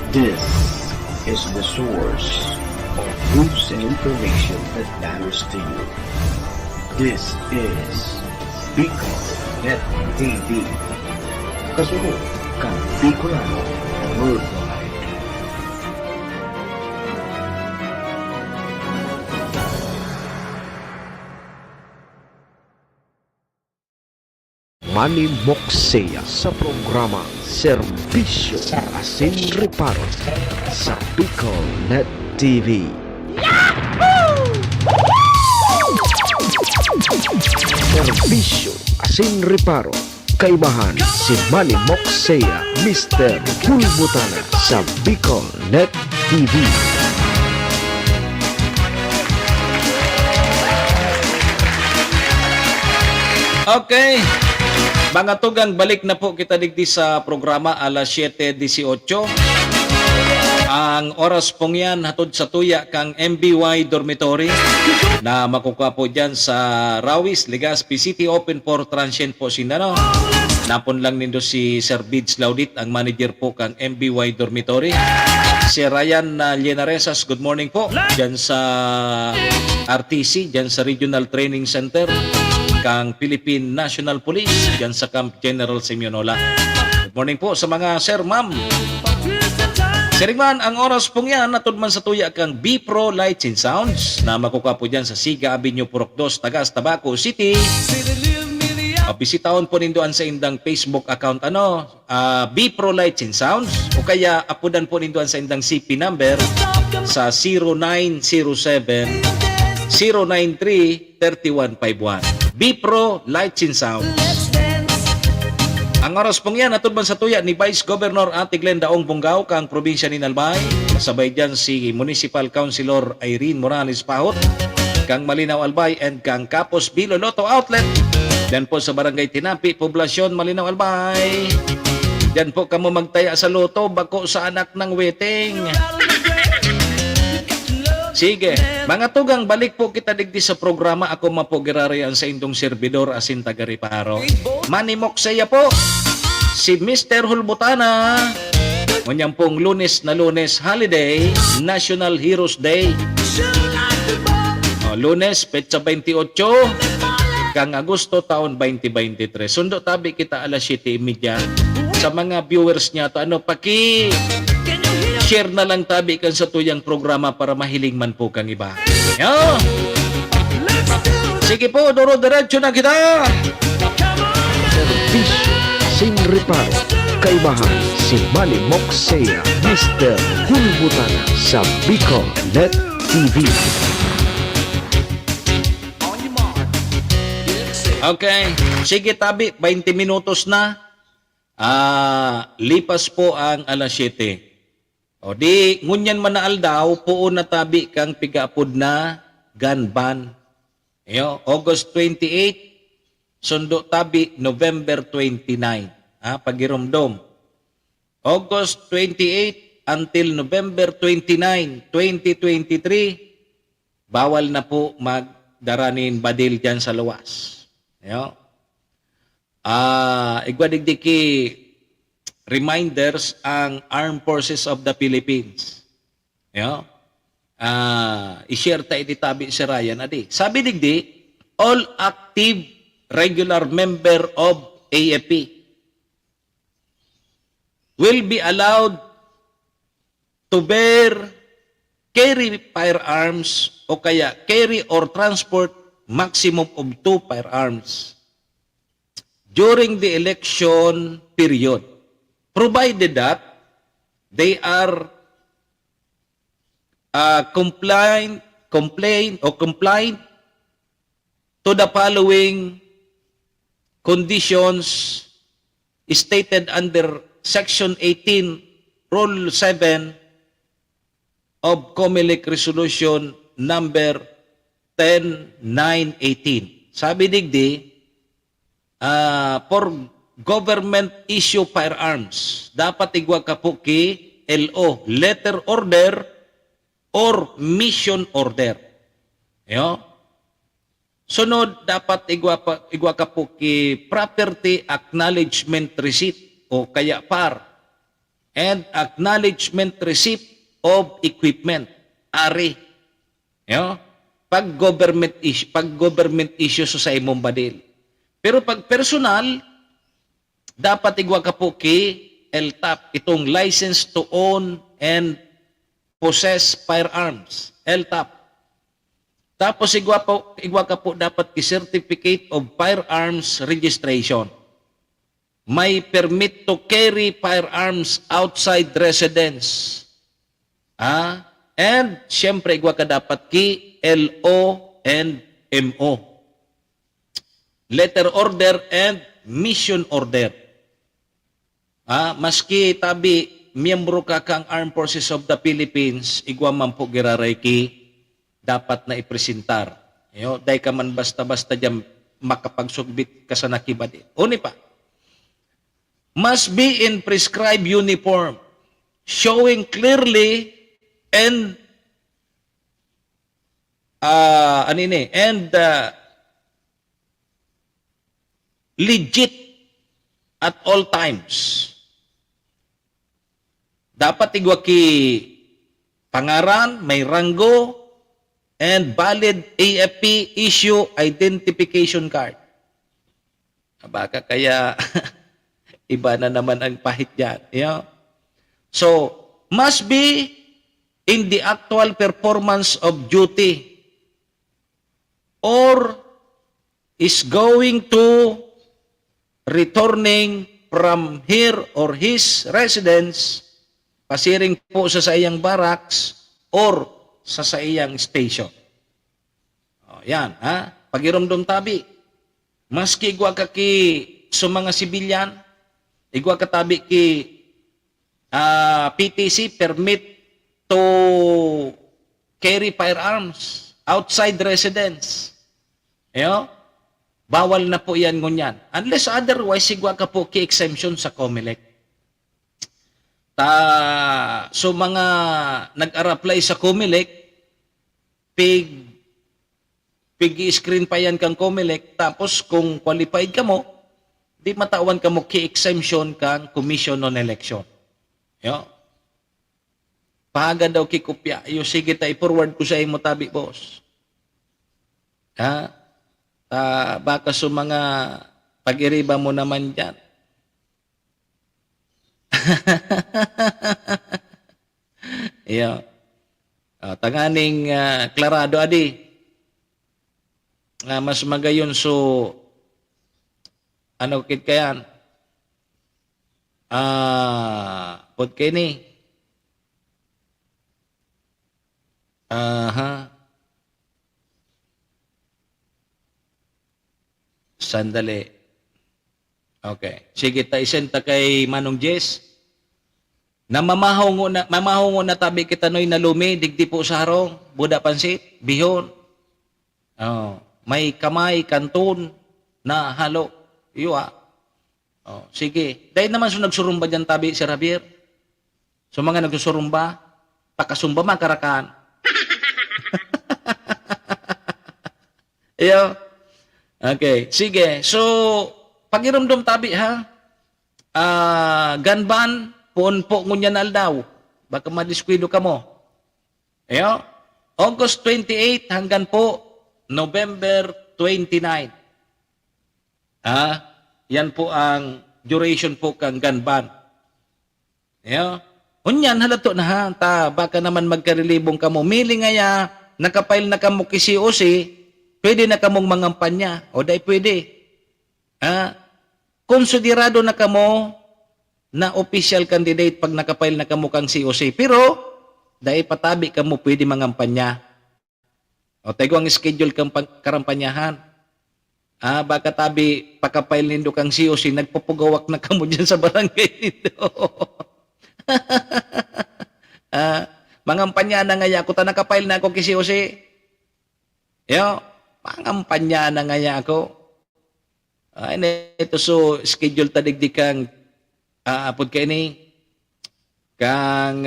This is the source of news and information that matters to you. This is Bicol Net TV. Kasunod kang Bicolano Worldwide. Manny Moxea sa programa Serbisyo Asin Reparo sa Bicol Net TV. Serbisyo Asin Reparo. Kaibahan si Manny Moxea, Mr. Hulbutana sa Bicol Net TV. Okay. Mga tugang, balik na po kita digdi sa programa alas 7:18. Ang oras pong yan hatod sa tuya kang MBY Dormitory na makukuha po dyan sa Rawis, Legazpi City. Open for transient po sinano. Napon lang nindo si Sir Bids Laudit, ang manager po kang MBY Dormitory. Si Ryan Llenaresas, good morning po. Dyan sa RTC, dyan sa Regional Training Center. Kang Philippine National Police, dyan sa Camp General Simeonola. Good morning po sa mga sir, ma'am. Siringman, ang oras pong yan, natod man sa tuya kang B-Pro Lights and Sounds na makukuha po dyan sa Siga Avenue, Purok 2, Tagas, Tabaco City. Bisitahon po nindoan sa indang Facebook account, B-Pro Lights and Sounds, o kaya apudan po nindoan sa indang CP number sa 0907-093-3151. B-Pro Lights and Sounds. Ang oras pong yan, atod man sa tuya ni Vice Governor Ate Glenda Ong Bungaw, kang probinsya ni Albay. Sabay dyan si Municipal Councilor Irene Morales Pahot, kang Malinaw Albay, and kang Kapos Bilo Lotto Outlet. Yan po sa Barangay Tinapi, Poblasyon Malinaw Albay. Diyan po kamo magtaya sa loto, bako sa anak ng weting. Sige, mga tugang, balik po kita digdi sa programa. Ako mapogirarian sa indong servidor asin taga-Riparo. Manimok saya po, si Mr. Hulbutana. Ngunyang pong Lunes na Lunes holiday, National Heroes Day. Lunes, petsa 28, kang Agosto, taon 2023. Sundo tabi kita alas 7:30. Sa mga viewers niya to, share na lang tabi kan sa tuyang programa para mahiling man po kang iba. Yo! Sige po, duro-diretso na kita! Serbisyo sin reparo. Kaibahan si Manny Moxea, Mr. Hulbutana sa Bicol Net TV. Okay. Sige tabi, 20 minutos na. Lipas po ang alas 7. O di, ngunyan manaal daw, puon na tabi kang pigapod na gun ban. August 28, sundo tabi November 29. Pagiromdom. August 28 until November 29, 2023, bawal na po magdaranin badil dyan sa luwas. Igwadigdiki reminders ang Armed Forces of the Philippines. I-share tayo tabi si Ryan adi. Sabi digdi, all active regular member of AFP will be allowed to carry firearms o kaya carry or transport maximum of 2 firearms during the election period, provided that they are compliant to the following conditions stated under Section 18, Rule 7 of COMELEC Resolution number 10918. Sabi digdi, for government issue firearms, dapat igwa ka po ki LO, letter order or mission order. Sunod, dapat igwa ka po ki property acknowledgement receipt o kaya PAR and acknowledgement receipt of equipment, ARI. Pag government issue sa imong badil. Pero pag personal, dapat igwa ka po ki LTAP, itong license to own and possess firearms, LTAP. Tapos igwa ka po dapat ki certificate of firearms registration. May permit to carry firearms outside residence. And siyempre igwa ka dapat ki LO and MO. Letter order and mission order. Maski tabi miyembro ka kang Armed Forces of the Philippines, igwa man po giraray ki dapat na ipresentar. Dahil ka man basta-basta dyan makapagsugbit ka sa nakibadi. Uni pa. Must be in prescribed uniform, showing clearly and legit at all times. Dapat igwa ki pangaran, may ranggo, and valid AFP issue identification card. Baka kaya iba na naman ang pahit dyan. So, must be in the actual performance of duty or is going to returning from her or his residence, pasiring po sa iyang barracks or sa iyang station. Yan, Pagiromdom tabi. Maski igwa ka ki sa mga sibilyan, igwa ka tabi ki PTC, permit to carry firearms outside residence. Bawal na po yan ngunyan. Unless otherwise, sigwa ka po ki-exemption sa COMELEC. So mga nag-apply sa Comelec, pig-screen pa yan kang Comelec, tapos kung qualified ka mo, di matawan ka mo ki-exemption kang Commission on Election. Yo. Pahaga daw kikopya. Yo, sige tayo, forward ko sa imo tabi, boss. Ha? Baka sa mga pag-iriba mo naman dyan. Yo. Tanganing klarado, adi. Mas magayon so ano kit kayan? Pod kay ni. Aha. Sandali. Okay. Sige, ta-send ta kay Manong Jess. Na mamahongo na tabi kita noy na lumi, digdi po sa harong, buda pansit, bihon. Oh, may kamay, kanton, na halo. Iyo Oh, sige. Dahil naman so nagsurumba dyan tabi si Javier. So mga nagsusurumba, pakasumba makarakan. Iyo. Okay, sige. So, pagiramdam tabi ha. Ganban, po ngunyan aldaw. Baka madiskwido ka mo. Iyo. August 28 hanggang po November 29. Yan po ang duration po kang ganban. Iyo. Unyan, halato na ha. Baka naman magkarilibong ka mo. Mili nga ya, nakapail na ka mo kisi-usi, pwede na kamong mangampanya. O day pwede. Konsiderado na kamo na official candidate pag nakapail na kamo kang COC. Pero, dahil patabi kamo pwede mangampanya. O tayo ang schedule kang karampanyahan. Baka tabi pakapail nindo kang COC, nagpupugawak na kamo dyan sa barangay nito. Mangampanya na nga ako, nakapail na ako kay COC. Yo, mangampanya na nga ako. Ito so, schedule tadigdi kang apod ka ini kang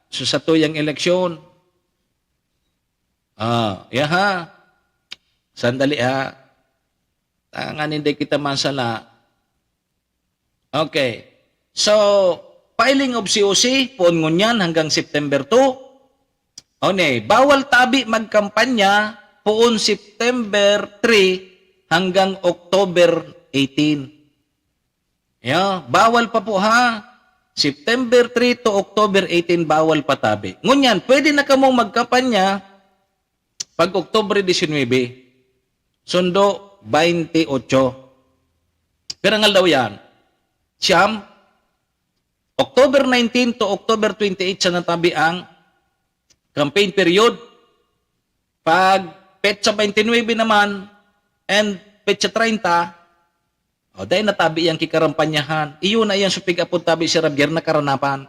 susatuyang eleksyon. Ha. Sandali ha. Tangan hindi kita masala. Okay. So, filing of COC, poon ngunyan hanggang September 2. Bawal tabi magkampanya poon September 3 hanggang October 18. Bawal pa po ha. September 3 to October 18, bawal pa tabi. Ngunyan, pwede na kamong magkampanya pag October 19. Sundo 28. Pero nga daw yan, siyam, October 19 to October 28 sa natabi ang campaign period. Pag petsa 29 naman and petsa 30, dahil natabi yung kikarampanyahan, iyon na yung supig-apod tabi si Javier na karanapan.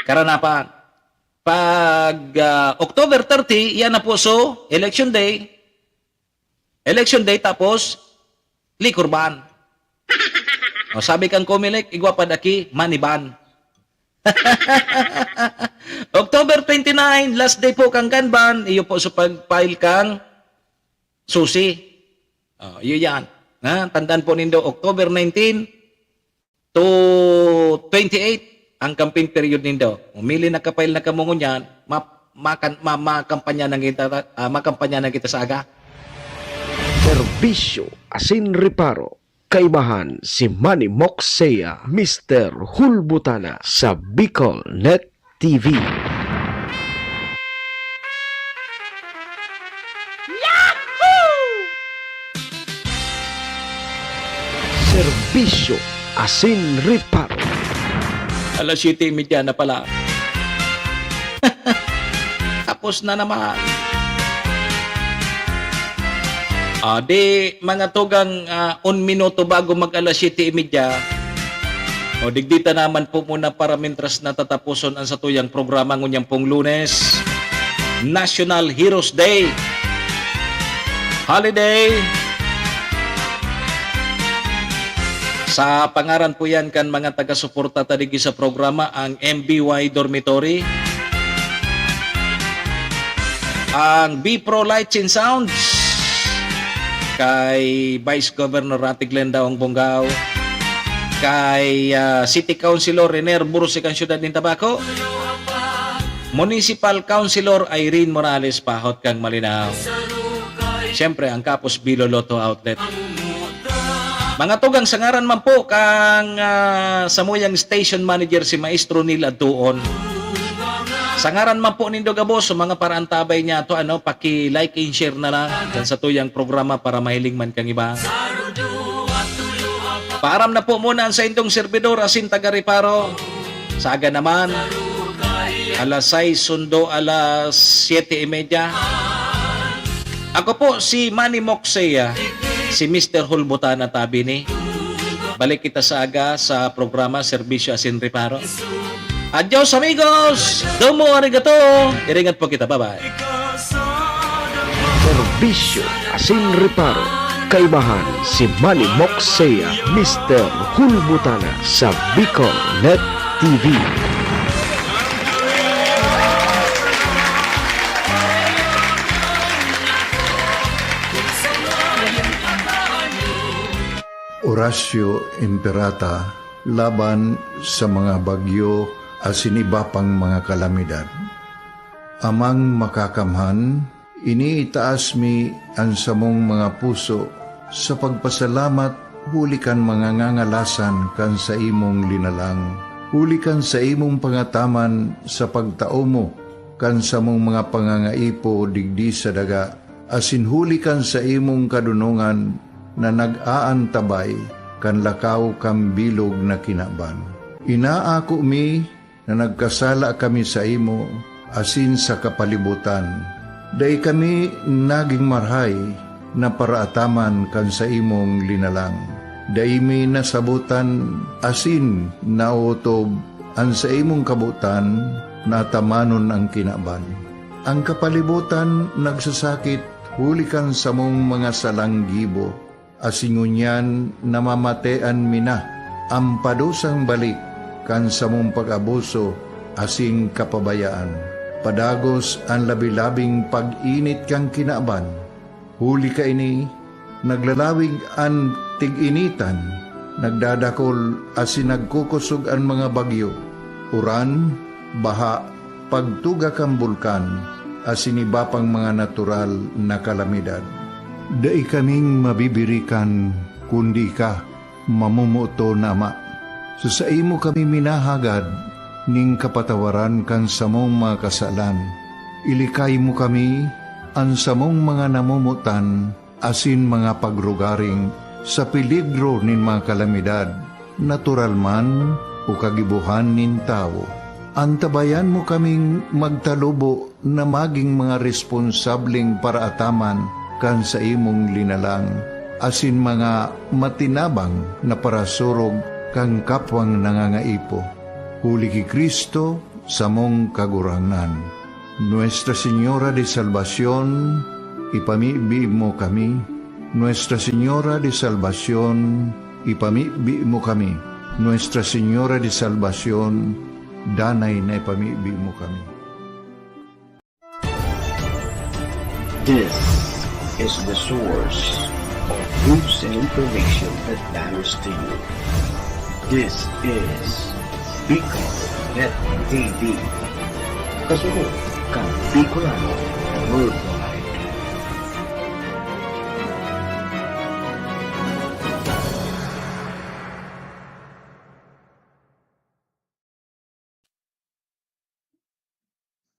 Karanapan. Pag October 30, yan na po so, election day. Election day tapos, likurban. Sabi kang Comelec, igwa padaki, maniban. October 29, last day po kang ganban, iyo po sa pag-file kang susi. Iyo yan. Tandaan po nindo, October 19 to 28, ang campaign period nindo. Umili na kapile na kamungon yan, makampanya na kita sa aga. Serbisyo asin reparo. Kaibahan si Manny Moxea, Mr. Hulbutana sa Bicol Net TV. Serbisyo asin reparo. Alas 7:30 na pala. Tapos na naman. Di mga tugang 1 minuto bago mag alas 7:30. Digdita naman po muna para mintras natatapuson ang satuyang programa ngunyang pong Lunes. National Heroes Day. Holiday. Sa pangaran po yan kan mga taga-suporta taligi sa programa ang MBY Dormitory, ang B-Pro Lights and Sounds, kay Vice Governor Rati Glendaong Bonggao, kay City Councilor Rener Burros kang Siyudad ng Tabaco, Municipal Councilor Irene Morales Pahot kang Malinaw, siyempre ang Kapos Bilo Lotto Outlet. Mga tugang sangaran man po kang samuyang station manager si Maestro Neil Aduon. Sangaran man po nindo gabos so mga paraan tabay niya to paki-like and share na lang dan sa tuyang programa para mahiling man kang iba. Paaram na po muna sa indong servidor asin taga Riparo. Saga naman alas 6 sundo alas 7:30. Ako po si Manny Moxea, si Mr. Hulbutana tabi ni. Balik kita sa aga sa programa Serbisyo Asin Riparo. Adios amigos! Domo arigato! Iringat po kita. Bye-bye. Serbisyo Asin Reparo. Kaibahan si Manny Moxea, Mr. Hulbutana sa Bicol Net TV. Horacio Imperata laban sa mga bagyo asin iba pang mga kalamidad. Amang makakamhan, iniitaas mi ang samong mga puso sa pagpasalamat hulikan mga ngangalasan kan sa imong linalang. Hulikan sa imong pangataman sa pagtao mo kan sa mong mga pangangaipo digdi sa daga asin hulikan sa imong kadunungan na nag-aantabay kan lakaw kam bilog na kinaban. Inaako mi na nagkasala kami sa imo asin sa kapalibutan. Day kami naging marhay na paraataman kan sa imong linalang. Day mi nasabutan asin nautob an sa imong kabutan na tamanon ang kinaban. Ang kapalibutan nagsasakit hulikan sa mong mga salanggibo. Asingunyan namamatean mina ang padusang balik kan sa mong pag-abuso asing kapabayaan. Padagos ang labi-labing pag-init kang kinaaban. Huli ka ini, naglalawig ang tig-initan, nagdadakol asin nagkukusog ang mga bagyo. Uran, baha, pagtuga kang bulkan, asin iba pang mga natural na kalamidad. Dai kaming mabibirikan, kundi ka, mamumuto nama. So sa imo kami minahagad, ning kapatawaran kan samong mga kasalan. Ilikay mo kami, ang samong mga namumutan, asin mga pagrugaring, sa peligro nin mga kalamidad, natural man o kagibuhan nin tao. Antabayan mo kaming magtalubo na maging mga responsableng paraataman, kan sa imong linalang, asin mga matinabang na parasurog kang kapwang nangangaipo. Huli ki Kristo sa mong kaguranan. Nuestra Señora de Salvación, ipamibi mo kami. Nuestra Señora de Salvación, ipamibi mo kami. Nuestra Señora de Salvación, danay na ipamibi mo kami. This is the source of news and information that matters to you. This is Bicol Net TV. Kasunod kang Bicolano World